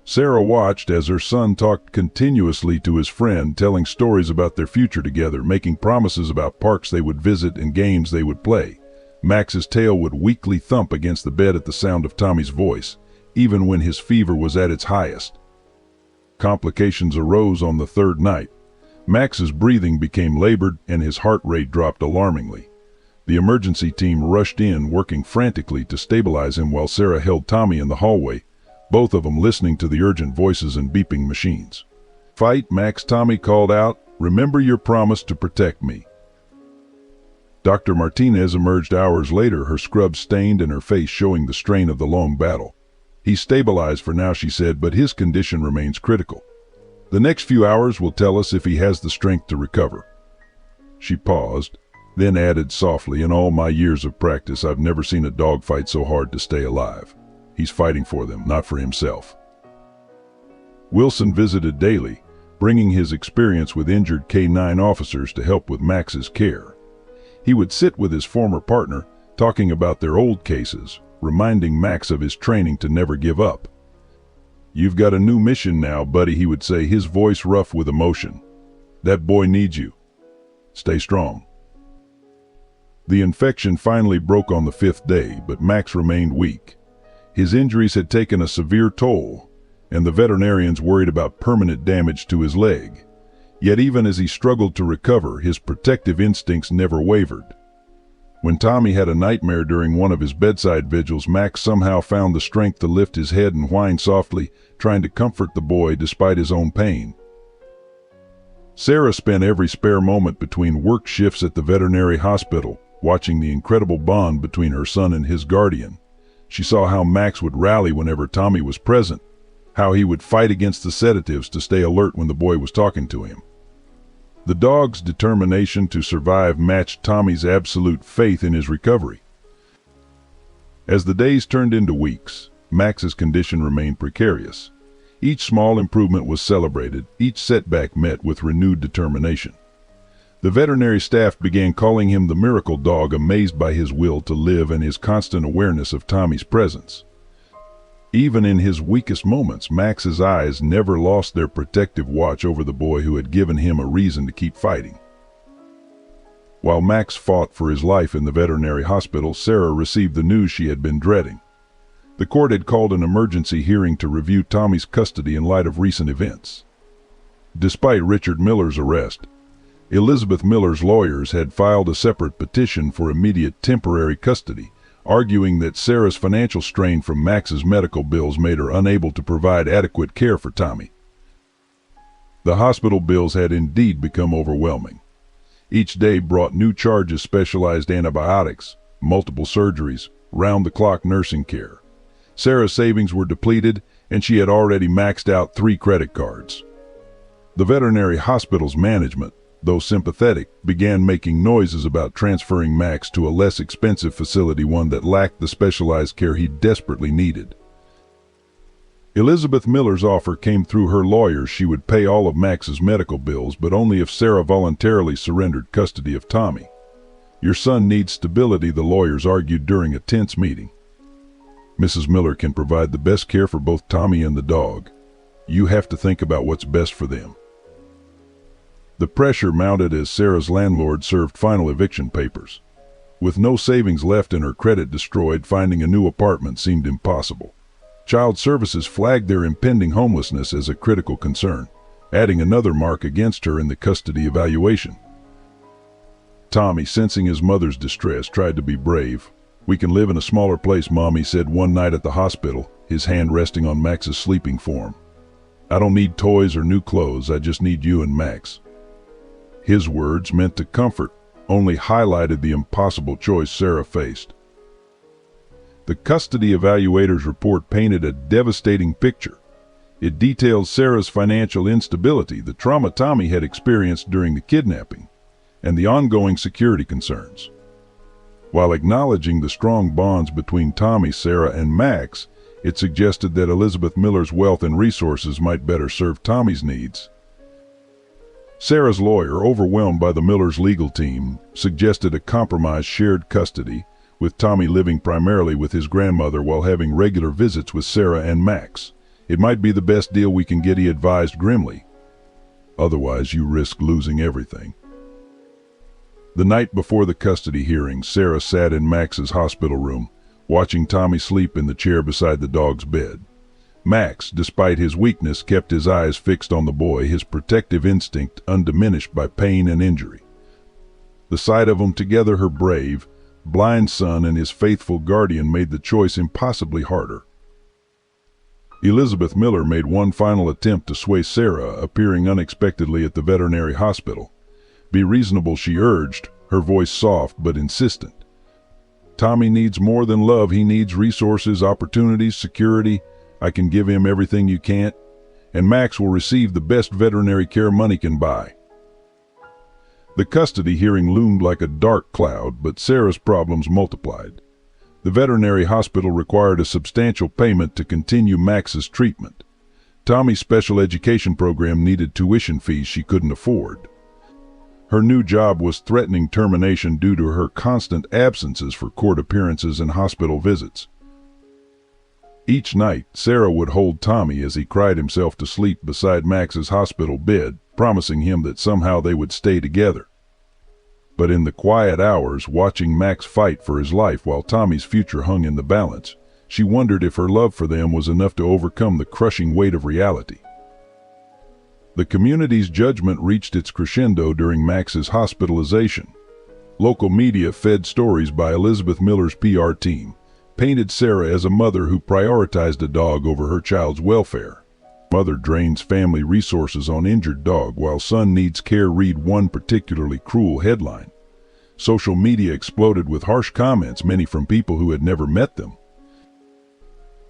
Sarah watched as her son talked continuously to his friend, telling stories about their future together, making promises about parks they would visit and games they would play. Max's tail would weakly thump against the bed at the sound of Tommy's voice, even when his fever was at its highest. Complications arose on the third night. Max's breathing became labored and his heart rate dropped alarmingly. The emergency team rushed in, working frantically to stabilize him while Sarah held Tommy in the hallway, both of them listening to the urgent voices and beeping machines. "Fight, Max," Tommy called out. "Remember your promise to protect me." Dr. Martinez emerged hours later, her scrub stained and her face showing the strain of the long battle. "He's stabilized for now," she said, "but his condition remains critical." The next few hours will tell us if he has the strength to recover." She paused, then added softly, "In all my years of practice, I've never seen a dog fight so hard to stay alive. He's fighting for them, not for himself." Wilson visited daily, bringing his experience with injured K-9 officers to help with Max's care. He would sit with his former partner, talking about their old cases, reminding Max of his training to never give up. "You've got a new mission now, buddy," he would say, his voice rough with emotion. "That boy needs you. Stay strong." The infection finally broke on the 5th day, but Max remained weak. His injuries had taken a severe toll, and the veterinarians worried about permanent damage to his leg. Yet even as he struggled to recover, his protective instincts never wavered. When Tommy had a nightmare during one of his bedside vigils, Max somehow found the strength to lift his head and whine softly, trying to comfort the boy despite his own pain. Sarah spent every spare moment between work shifts at the veterinary hospital, watching the incredible bond between her son and his guardian. She saw how Max would rally whenever Tommy was present, how he would fight against the sedatives to stay alert when the boy was talking to him. The dog's determination to survive matched Tommy's absolute faith in his recovery. As the days turned into weeks, Max's condition remained precarious. Each small improvement was celebrated, each setback met with renewed determination. The veterinary staff began calling him the miracle dog, amazed by his will to live and his constant awareness of Tommy's presence. Even in his weakest moments, Max's eyes never lost their protective watch over the boy who had given him a reason to keep fighting. While Max fought for his life in the veterinary hospital, Sarah received the news she had been dreading. The court had called an emergency hearing to review Tommy's custody in light of recent events. Despite Richard Miller's arrest, Elizabeth Miller's lawyers had filed a separate petition for immediate temporary custody, arguing that Sarah's financial strain from Max's medical bills made her unable to provide adequate care for Tommy. The hospital bills had indeed become overwhelming. Each day brought new charges: specialized antibiotics, multiple surgeries, round-the-clock nursing care. Sarah's savings were depleted, and she had already maxed out 3 credit cards. The veterinary hospital's management, though sympathetic, began making noises about transferring Max to a less expensive facility, one that lacked the specialized care he desperately needed. Elizabeth Miller's offer came through her lawyers. She would pay all of Max's medical bills, but only if Sarah voluntarily surrendered custody of Tommy. "Your son needs stability," the lawyers argued during a tense meeting. "Mrs. Miller can provide the best care for both Tommy and the dog. You have to think about what's best for them." The pressure mounted as Sarah's landlord served final eviction papers. With no savings left and her credit destroyed, finding a new apartment seemed impossible. Child Services flagged their impending homelessness as a critical concern, adding another mark against her in the custody evaluation. Tommy, sensing his mother's distress, tried to be brave. "We can live in a smaller place, Mom," he said one night at the hospital, his hand resting on Max's sleeping form. "I don't need toys or new clothes, I just need you and Max." His words, meant to comfort, only highlighted the impossible choice Sarah faced. The custody evaluator's report painted a devastating picture. It detailed Sarah's financial instability, the trauma Tommy had experienced during the kidnapping, and the ongoing security concerns. While acknowledging the strong bonds between Tommy, Sarah, and Max, it suggested that Elizabeth Miller's wealth and resources might better serve Tommy's needs. Sarah's lawyer, overwhelmed by the Millers' legal team, suggested a compromise: shared custody, with Tommy living primarily with his grandmother while having regular visits with Sarah and Max. "It might be the best deal we can get," he advised grimly. "Otherwise, you risk losing everything." The night before the custody hearing, Sarah sat in Max's hospital room, watching Tommy sleep in the chair beside the dog's bed. Max, despite his weakness, kept his eyes fixed on the boy, his protective instinct undiminished by pain and injury. The sight of them together, her brave, blind son and his faithful guardian, made the choice impossibly harder. Elizabeth Miller made one final attempt to sway Sarah, appearing unexpectedly at the veterinary hospital. "Be reasonable," she urged, her voice soft but insistent. "Tommy needs more than love. He needs resources, opportunities, security. I can give him everything you can't. and Max will receive the best veterinary care money can buy. The custody hearing loomed like a dark cloud, but Sarah's problems multiplied. The veterinary hospital required a substantial payment to continue Max's treatment. Tommy's special education program needed tuition fees she couldn't afford. Her new job was threatening termination due to her constant absences for court appearances and hospital visits. Each night, Sarah would hold Tommy as he cried himself to sleep beside Max's hospital bed, promising him that somehow they would stay together. But in the quiet hours, watching Max fight for his life while Tommy's future hung in the balance, she wondered if her love for them was enough to overcome the crushing weight of reality. The community's judgment reached its crescendo during Max's hospitalization. Local media fed stories by Elizabeth Miller's PR team painted Sarah as a mother who prioritized a dog over her child's welfare. Mother drains family resources on injured dog while son needs care, read one particularly cruel headline. Social media exploded with harsh comments, many from people who had never met them.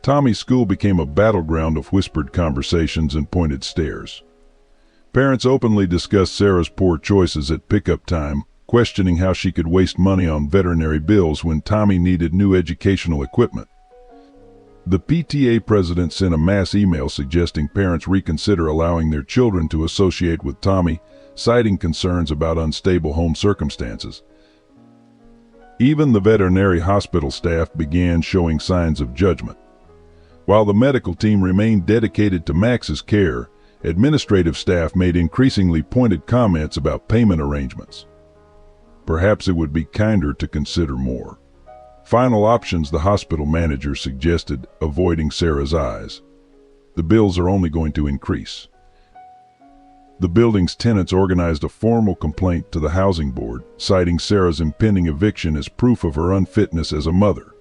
Tommy's school became a battleground of whispered conversations and pointed stares. Parents openly discussed Sarah's poor choices at pickup time, questioning how she could waste money on veterinary bills when Tommy needed new educational equipment. The PTA president sent a mass email suggesting parents reconsider allowing their children to associate with Tommy, citing concerns about unstable home circumstances. Even the veterinary hospital staff began showing signs of judgment. While the medical team remained dedicated to Max's care, administrative staff made increasingly pointed comments about payment arrangements. Perhaps it would be kinder to consider more. Final options, the hospital manager suggested, avoiding Sarah's eyes. The bills are only going to increase. The building's tenants organized a formal complaint to the housing board, citing Sarah's impending eviction as proof of her unfitness as a mother.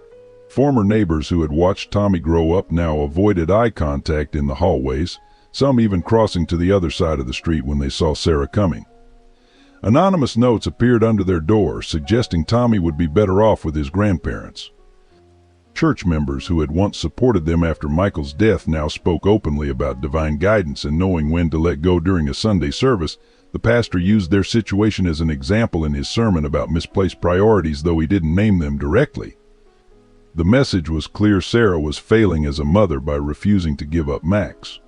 Former neighbors who had watched Tommy grow up now avoided eye contact in the hallways, some even crossing to the other side of the street when they saw Sarah coming. Anonymous notes appeared under their door, suggesting Tommy would be better off with his grandparents. Church members who had once supported them after Michael's death now spoke openly about divine guidance and knowing when to let go during a Sunday service. The pastor used their situation as an example in his sermon about misplaced priorities, though he didn't name them directly. The message was clear: Sarah was failing as a mother by refusing to give up Max.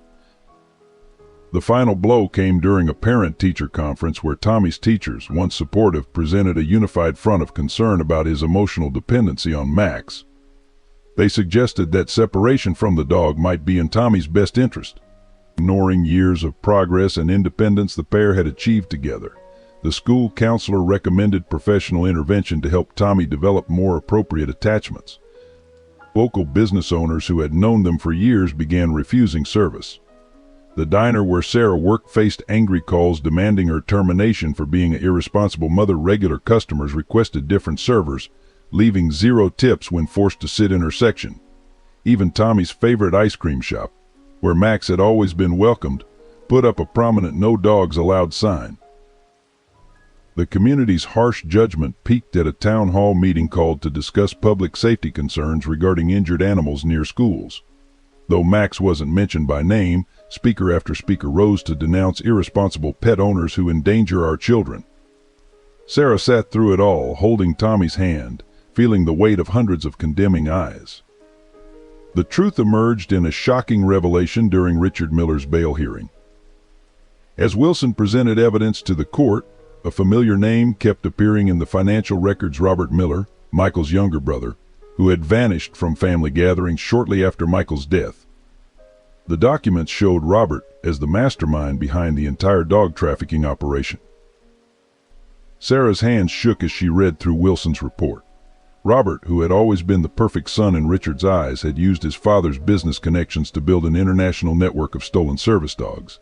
The final blow came during a parent-teacher conference where Tommy's teachers, once supportive, presented a unified front of concern about his emotional dependency on Max. They suggested that separation from the dog might be in Tommy's best interest. Ignoring years of progress and independence the pair had achieved together, the school counselor recommended professional intervention to help Tommy develop more appropriate attachments. Local business owners who had known them for years began refusing service. The diner where Sarah worked faced angry calls demanding her termination for being an irresponsible mother. Regular customers requested different servers, leaving 0 tips when forced to sit in her section. Even Tommy's favorite ice cream shop, where Max had always been welcomed, put up a prominent "No Dogs Allowed" sign. The community's harsh judgment peaked at a town hall meeting called to discuss public safety concerns regarding injured animals near schools. Though Max wasn't mentioned by name, speaker after speaker rose to denounce irresponsible pet owners who endanger our children. Sarah sat through it all, holding Tommy's hand, feeling the weight of hundreds of condemning eyes. The truth emerged in a shocking revelation during Richard Miller's bail hearing. As Wilson presented evidence to the court, a familiar name kept appearing in the financial records: Robert Miller, Michael's younger brother, who had vanished from family gatherings shortly after Michael's death. The documents showed Robert as the mastermind behind the entire dog trafficking operation. Sarah's hands shook as she read through Wilson's report. Robert, who had always been the perfect son in Richard's eyes, had used his father's business connections to build an international network of stolen service dogs.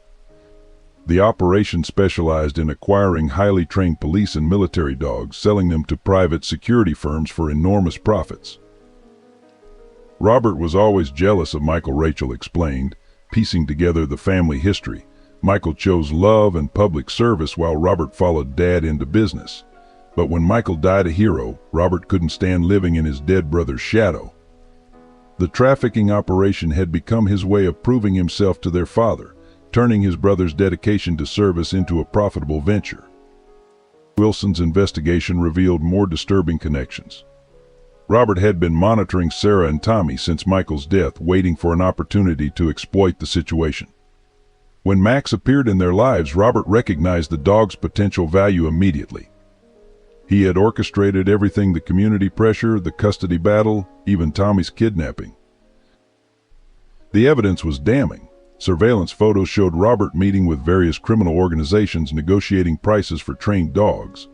The operation specialized in acquiring highly trained police and military dogs, selling them to private security firms for enormous profits. Robert was always jealous of Michael, Rachel explained, piecing together the family history. Michael chose love and public service while Robert followed Dad into business. But when Michael died a hero, Robert couldn't stand living in his dead brother's shadow. The trafficking operation had become his way of proving himself to their father, turning his brother's dedication to service into a profitable venture. Wilson's investigation revealed more disturbing connections. Robert had been monitoring Sarah and Tommy since Michael's death, waiting for an opportunity to exploit the situation. When Max appeared in their lives, Robert recognized the dog's potential value immediately. He had orchestrated everything: the community pressure, the custody battle, even Tommy's kidnapping. The evidence was damning. Surveillance photos showed Robert meeting with various criminal organizations, negotiating prices for trained dogs.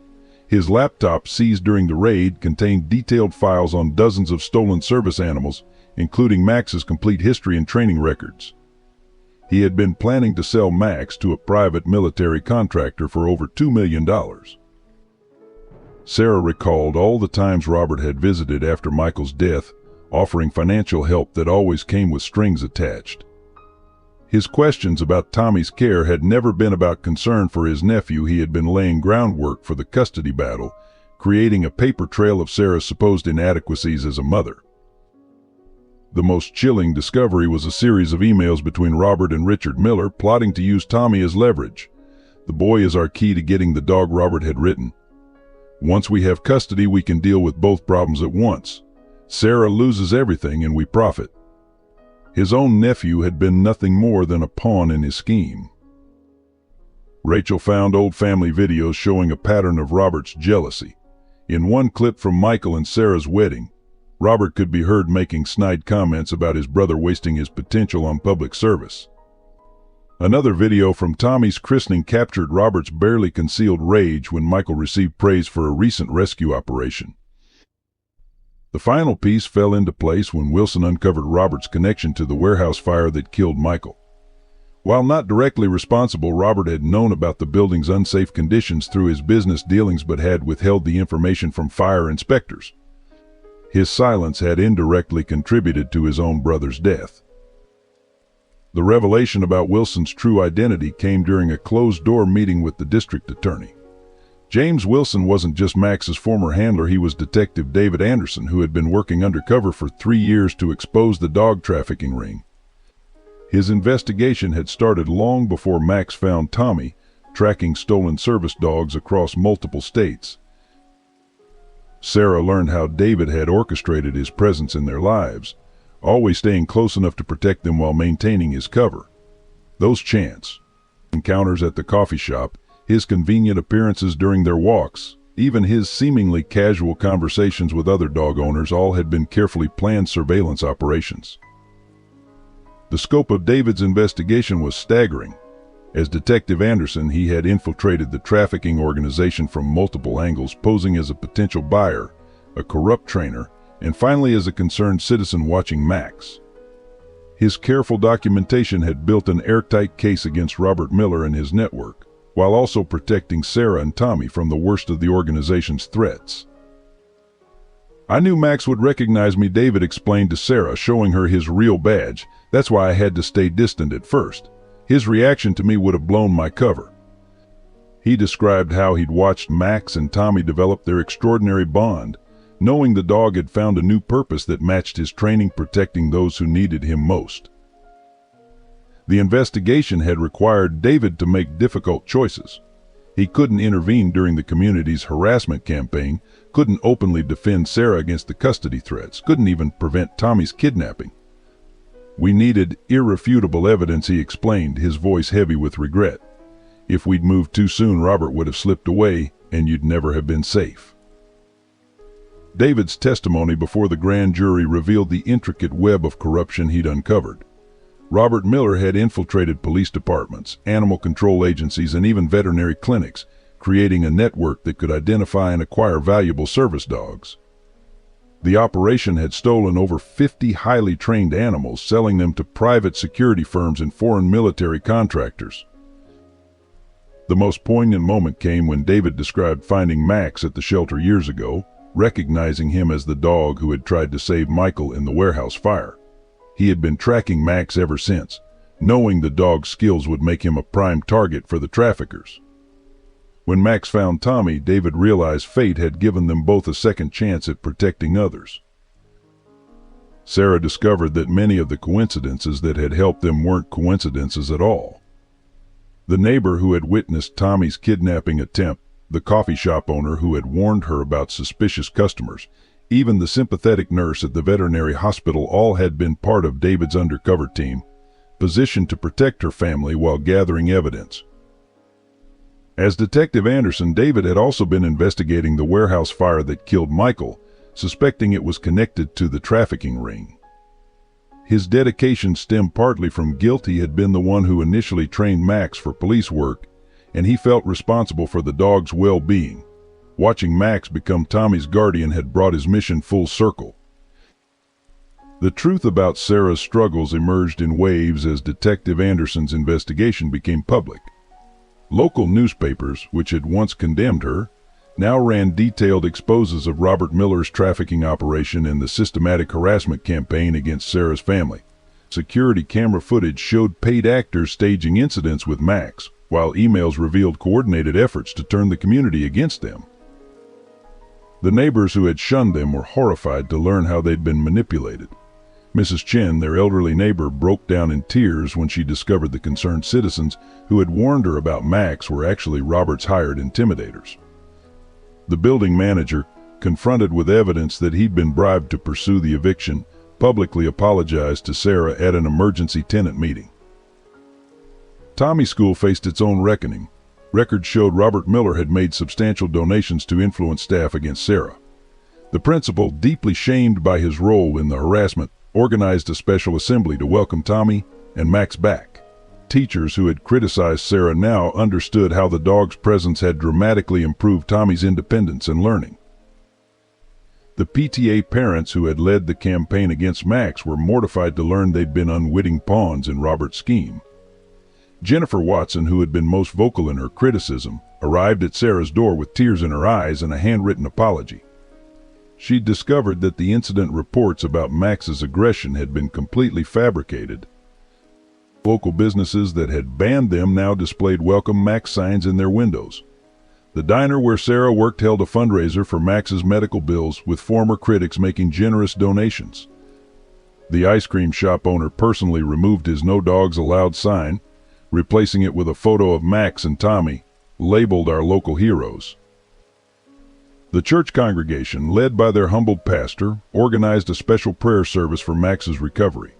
His laptop, seized during the raid, contained detailed files on dozens of stolen service animals, including Max's complete history and training records. He had been planning to sell Max to a private military contractor for over $2 million. Sarah recalled all the times Robert had visited after Michael's death, offering financial help that always came with strings attached. His questions about Tommy's care had never been about concern for his nephew. He had been laying groundwork for the custody battle, creating a paper trail of Sarah's supposed inadequacies as a mother. The most chilling discovery was a series of emails between Robert and Richard Miller, plotting to use Tommy as leverage. "The boy is our key to getting the dog," Robert had written. "Once we have custody, we can deal with both problems at once. Sarah loses everything and we profit." His own nephew had been nothing more than a pawn in his scheme. Rachel found old family videos showing a pattern of Robert's jealousy. In one clip from Michael and Sarah's wedding, Robert could be heard making snide comments about his brother wasting his potential on public service. Another video from Tommy's christening captured Robert's barely concealed rage when Michael received praise for a recent rescue operation. The final piece fell into place when Wilson uncovered Robert's connection to the warehouse fire that killed Michael. While not directly responsible, Robert had known about the building's unsafe conditions through his business dealings but had withheld the information from fire inspectors. His silence had indirectly contributed to his own brother's death. The revelation about Wilson's true identity came during a closed-door meeting with the district attorney. James Wilson wasn't just Max's former handler. He was Detective David Anderson, who had been working undercover for 3 years to expose the dog trafficking ring. His investigation had started long before Max found Tommy, tracking stolen service dogs across multiple states. Sarah learned how David had orchestrated his presence in their lives, always staying close enough to protect them while maintaining his cover. Those chance encounters at the coffee shop, his convenient appearances during their walks, even his seemingly casual conversations with other dog owners, all had been carefully planned surveillance operations. The scope of David's investigation was staggering. As Detective Anderson, he had infiltrated the trafficking organization from multiple angles, posing as a potential buyer, a corrupt trainer, and finally as a concerned citizen watching Max. His careful documentation had built an airtight case against Robert Miller and his network, while also protecting Sarah and Tommy from the worst of the organization's threats. "I knew Max would recognize me," David explained to Sarah, showing her his real badge. "That's why I had to stay distant at first. His reaction to me would have blown my cover." He described how he'd watched Max and Tommy develop their extraordinary bond, knowing the dog had found a new purpose that matched his training, protecting those who needed him most. The investigation had required David to make difficult choices. He couldn't intervene during the community's harassment campaign, couldn't openly defend Sarah against the custody threats, couldn't even prevent Tommy's kidnapping. "We needed irrefutable evidence," he explained, his voice heavy with regret. "If we'd moved too soon, Robert would have slipped away, and you'd never have been safe." David's testimony before the grand jury revealed the intricate web of corruption he'd uncovered. Robert Miller had infiltrated police departments, animal control agencies, and even veterinary clinics, creating a network that could identify and acquire valuable service dogs. The operation had stolen over 50 highly trained animals, selling them to private security firms and foreign military contractors. The most poignant moment came when David described finding Max at the shelter years ago, recognizing him as the dog who had tried to save Michael in the warehouse fire. He had been tracking Max ever since, knowing the dog's skills would make him a prime target for the traffickers. When Max found Tommy, David realized fate had given them both a second chance at protecting others. Sarah discovered that many of the coincidences that had helped them weren't coincidences at all. The neighbor who had witnessed Tommy's kidnapping attempt, the coffee shop owner who had warned her about suspicious customers, even the sympathetic nurse at the veterinary hospital, all had been part of David's undercover team, positioned to protect her family while gathering evidence. As Detective Anderson, David had also been investigating the warehouse fire that killed Michael, suspecting it was connected to the trafficking ring. His dedication stemmed partly from guilt. He had been the one who initially trained Max for police work, and he felt responsible for the dog's well-being. Watching Max become Tommy's guardian had brought his mission full circle. The truth about Sarah's struggles emerged in waves as Detective Anderson's investigation became public. Local newspapers, which had once condemned her, now ran detailed exposes of Robert Miller's trafficking operation and the systematic harassment campaign against Sarah's family. Security camera footage showed paid actors staging incidents with Max, while emails revealed coordinated efforts to turn the community against them. The neighbors who had shunned them were horrified to learn how they'd been manipulated. Mrs. Chen, their elderly neighbor, broke down in tears when she discovered the concerned citizens who had warned her about Max were actually Robert's hired intimidators. The building manager, confronted with evidence that he'd been bribed to pursue the eviction, publicly apologized to Sarah at an emergency tenant meeting. Tommy's school faced its own reckoning. Records showed Robert Miller had made substantial donations to influence staff against Sarah. The principal, deeply shamed by his role in the harassment, organized a special assembly to welcome Tommy and Max back. Teachers who had criticized Sarah now understood how the dog's presence had dramatically improved Tommy's independence and learning. The PTA parents who had led the campaign against Max were mortified to learn they'd been unwitting pawns in Robert's scheme. Jennifer Watson, who had been most vocal in her criticism, arrived at Sarah's door with tears in her eyes and a handwritten apology. She discovered that the incident reports about Max's aggression had been completely fabricated. Local businesses that had banned them now displayed welcome Max signs in their windows. The diner where Sarah worked held a fundraiser for Max's medical bills, with former critics making generous donations. The ice cream shop owner personally removed his "No Dogs Allowed" sign, replacing it with a photo of Max and Tommy, labeled "Our Local Heroes." The church congregation, led by their humbled pastor, organized a special prayer service for Max's recovery.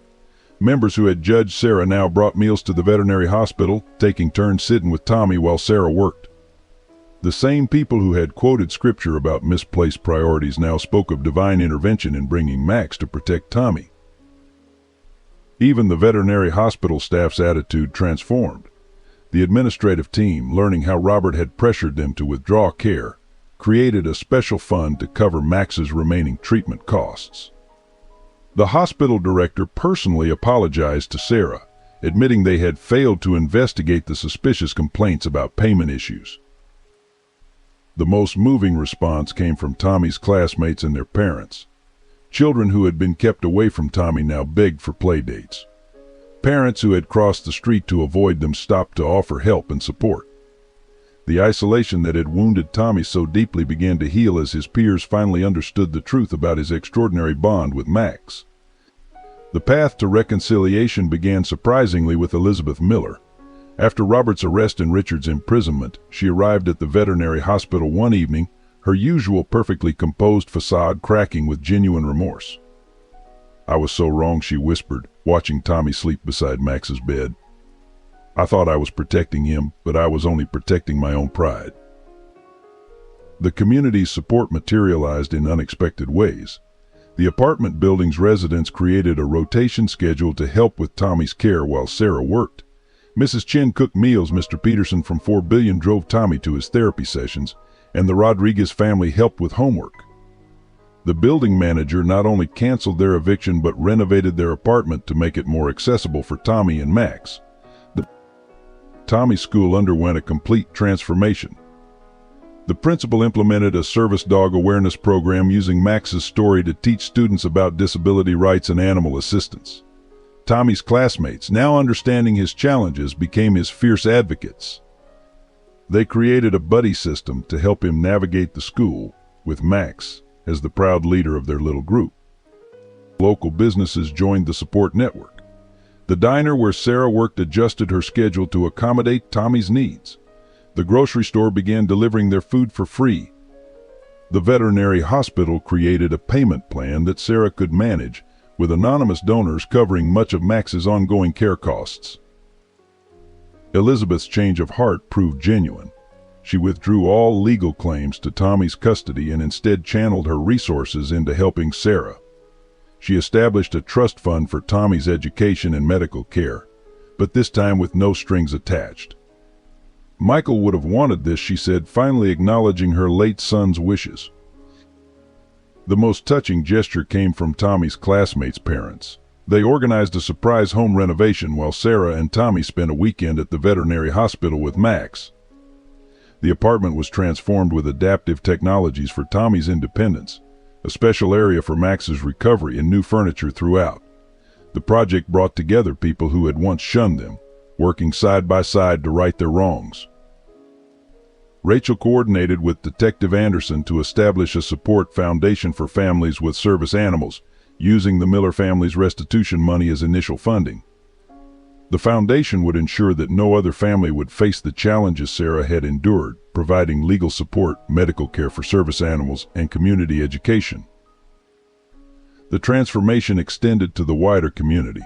Members who had judged Sarah now brought meals to the veterinary hospital, taking turns sitting with Tommy while Sarah worked. The same people who had quoted scripture about misplaced priorities now spoke of divine intervention in bringing Max to protect Tommy. Even the veterinary hospital staff's attitude transformed. The administrative team, learning how Robert had pressured them to withdraw care, created a special fund to cover Max's remaining treatment costs. The hospital director personally apologized to Sarah, admitting they had failed to investigate the suspicious complaints about payment issues. The most moving response came from Tommy's classmates and their parents. Children who had been kept away from Tommy now begged for play dates. Parents who had crossed the street to avoid them stopped to offer help and support. The isolation that had wounded Tommy so deeply began to heal as his peers finally understood the truth about his extraordinary bond with Max. The path to reconciliation began surprisingly with Elizabeth Miller. After Robert's arrest and Richard's imprisonment, she arrived at the veterinary hospital one evening, her usual perfectly composed facade cracking with genuine remorse. "I was so wrong," she whispered, watching Tommy sleep beside Max's bed. "I thought I was protecting him, but I was only protecting my own pride." The community's support materialized in unexpected ways. The apartment building's residents created a rotation schedule to help with Tommy's care while Sarah worked. Mrs. Chen cooked meals, Mr. Peterson from 4 Billion drove Tommy to his therapy sessions, and the Rodriguez family helped with homework. The building manager not only canceled their eviction but renovated their apartment to make it more accessible for Tommy and Max. Tommy's school underwent a complete transformation. The principal implemented a service dog awareness program using Max's story to teach students about disability rights and animal assistance. Tommy's classmates, now understanding his challenges, became his fierce advocates. They created a buddy system to help him navigate the school, with Max as the proud leader of their little group. Local businesses joined the support network. The diner where Sarah worked adjusted her schedule to accommodate Tommy's needs. The grocery store began delivering their food for free. The veterinary hospital created a payment plan that Sarah could manage, with anonymous donors covering much of Max's ongoing care costs. Elizabeth's change of heart proved genuine. She withdrew all legal claims to Tommy's custody and instead channeled her resources into helping Sarah. She established a trust fund for Tommy's education and medical care, but this time with no strings attached. Michael would have wanted this, she said, finally acknowledging her late son's wishes. The most touching gesture came from Tommy's classmates' parents. They organized a surprise home renovation while Sarah and Tommy spent a weekend at the veterinary hospital with Max. The apartment was transformed with adaptive technologies for Tommy's independence, a special area for Max's recovery, and new furniture throughout. The project brought together people who had once shunned them, working side by side to right their wrongs. Rachel coordinated with Detective Anderson to establish a support foundation for families with service animals, using the Miller family's restitution money as initial funding. The foundation would ensure that no other family would face the challenges Sarah had endured, providing legal support, medical care for service animals, and community education. The transformation extended to the wider community.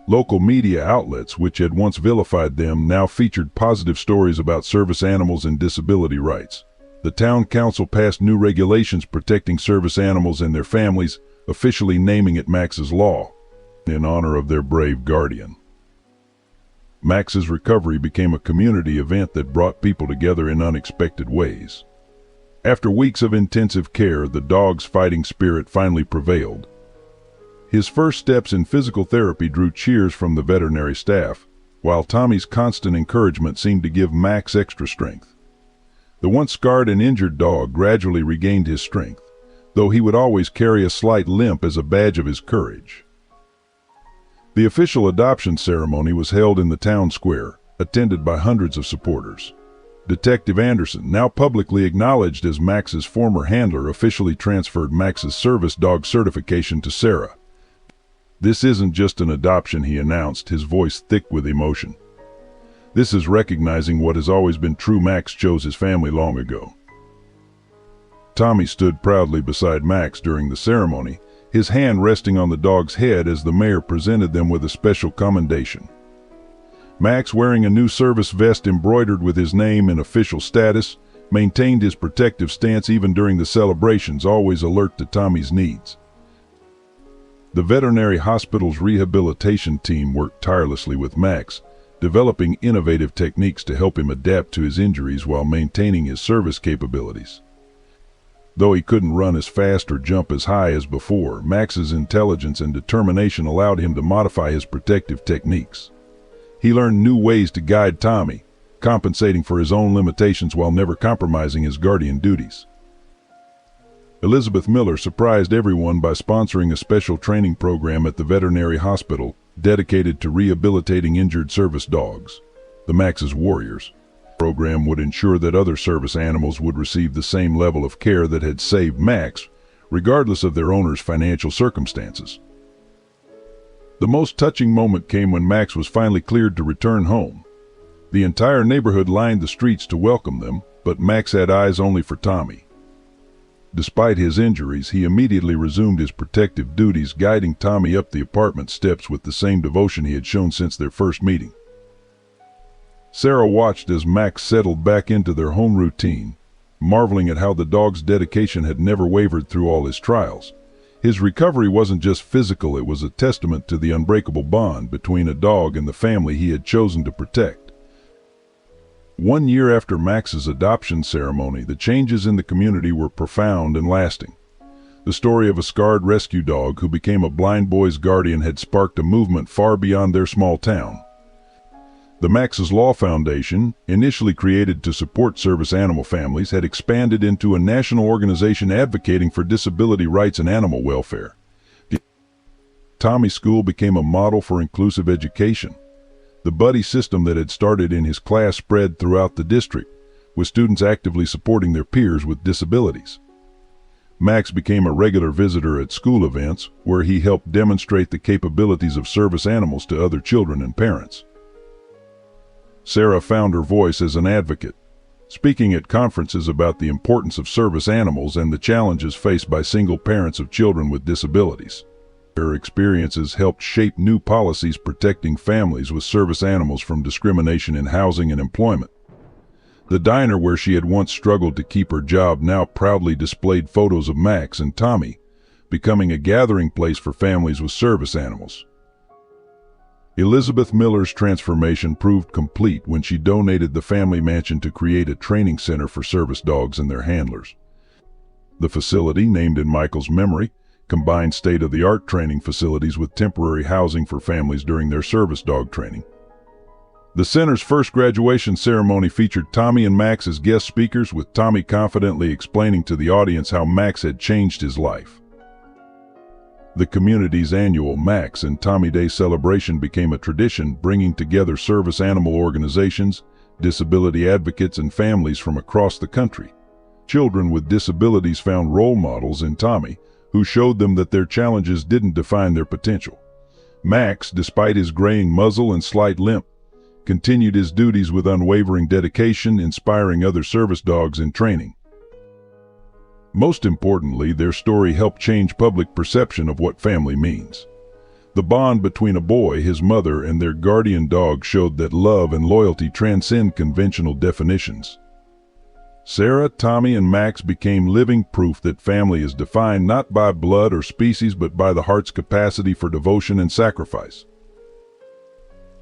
Local media outlets, which had once vilified them, now featured positive stories about service animals and disability rights. The town council passed new regulations protecting service animals and their families, officially naming it Max's Law, in honor of their brave guardian. Max's recovery became a community event that brought people together in unexpected ways. After weeks of intensive care, the dog's fighting spirit finally prevailed. His first steps in physical therapy drew cheers from the veterinary staff, while Tommy's constant encouragement seemed to give Max extra strength. The once scarred and injured dog gradually regained his strength, though he would always carry a slight limp as a badge of his courage. The official adoption ceremony was held in the town square, attended by hundreds of supporters. Detective Anderson, now publicly acknowledged as Max's former handler, officially transferred Max's service dog certification to Sarah. "This isn't just an adoption," he announced, his voice thick with emotion. "This is recognizing what has always been true. Max chose his family long ago." Tommy stood proudly beside Max during the ceremony, his hand resting on the dog's head as the mayor presented them with a special commendation. Max, wearing a new service vest embroidered with his name and official status, maintained his protective stance even during the celebrations, always alert to Tommy's needs. The veterinary hospital's rehabilitation team worked tirelessly with Max, developing innovative techniques to help him adapt to his injuries while maintaining his service capabilities. Though he couldn't run as fast or jump as high as before, Max's intelligence and determination allowed him to modify his protective techniques. He learned new ways to guide Tommy, compensating for his own limitations while never compromising his guardian duties. Elizabeth Miller surprised everyone by sponsoring a special training program at the veterinary hospital dedicated to rehabilitating injured service dogs, the Max's Warriors. The program would ensure that other service animals would receive the same level of care that had saved Max, regardless of their owner's financial circumstances. The most touching moment came when Max was finally cleared to return home. The entire neighborhood lined the streets to welcome them, but Max had eyes only for Tommy. Despite his injuries, he immediately resumed his protective duties, guiding Tommy up the apartment steps with the same devotion he had shown since their first meeting. Sarah watched as Max settled back into their home routine, marveling at how the dog's dedication had never wavered through all his trials. His recovery wasn't just physical, it was a testament to the unbreakable bond between a dog and the family he had chosen to protect. 1 year after Max's adoption ceremony, the changes in the community were profound and lasting. The story of a scarred rescue dog who became a blind boy's guardian had sparked a movement far beyond their small town. The Max's Law Foundation, initially created to support service animal families, had expanded into a national organization advocating for disability rights and animal welfare. Tommy's school became a model for inclusive education. The buddy system that had started in his class spread throughout the district, with students actively supporting their peers with disabilities. Max became a regular visitor at school events, where he helped demonstrate the capabilities of service animals to other children and parents. Sarah found her voice as an advocate, speaking at conferences about the importance of service animals and the challenges faced by single parents of children with disabilities. Her experiences helped shape new policies protecting families with service animals from discrimination in housing and employment. The diner where she had once struggled to keep her job now proudly displayed photos of Max and Tommy, becoming a gathering place for families with service animals. Elizabeth Miller's transformation proved complete when she donated the family mansion to create a training center for service dogs and their handlers. The facility, named in Michael's memory, combined state-of-the-art training facilities with temporary housing for families during their service dog training. The center's first graduation ceremony featured Tommy and Max as guest speakers, with Tommy confidently explaining to the audience how Max had changed his life. The community's annual Max and Tommy Day celebration became a tradition, bringing together service animal organizations, disability advocates, and families from across the country. Children with disabilities found role models in Tommy, who showed them that their challenges didn't define their potential. Max, despite his graying muzzle and slight limp, continued his duties with unwavering dedication, inspiring other service dogs in training. Most importantly, their story helped change public perception of what family means. The bond between a boy, his mother, and their guardian dog showed that love and loyalty transcend conventional definitions. Sarah, Tommy, and Max became living proof that family is defined not by blood or species but by the heart's capacity for devotion and sacrifice.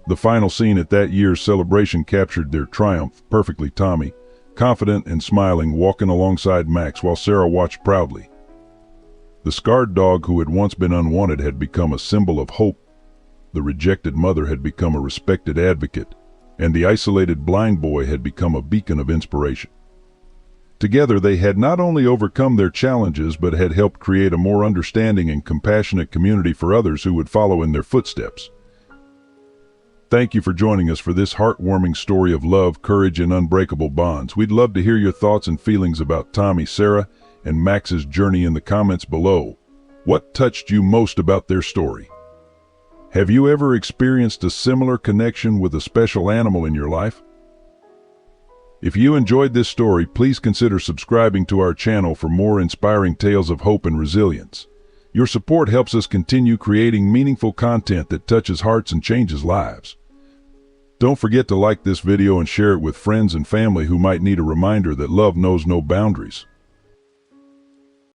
The final scene at that year's celebration captured their triumph perfectly. Tommy, confident and smiling, walking alongside Max while Sarah watched proudly. The scarred dog who had once been unwanted had become a symbol of hope. The rejected mother had become a respected advocate, and the isolated blind boy had become a beacon of inspiration. Together, they had not only overcome their challenges but had helped create a more understanding and compassionate community for others who would follow in their footsteps. Thank you for joining us for this heartwarming story of love, courage, and unbreakable bonds. We'd love to hear your thoughts and feelings about Tommy, Sarah, and Max's journey in the comments below. What touched you most about their story? Have you ever experienced a similar connection with a special animal in your life? If you enjoyed this story, please consider subscribing to our channel for more inspiring tales of hope and resilience. Your support helps us continue creating meaningful content that touches hearts and changes lives. Don't forget to like this video and share it with friends and family who might need a reminder that love knows no boundaries.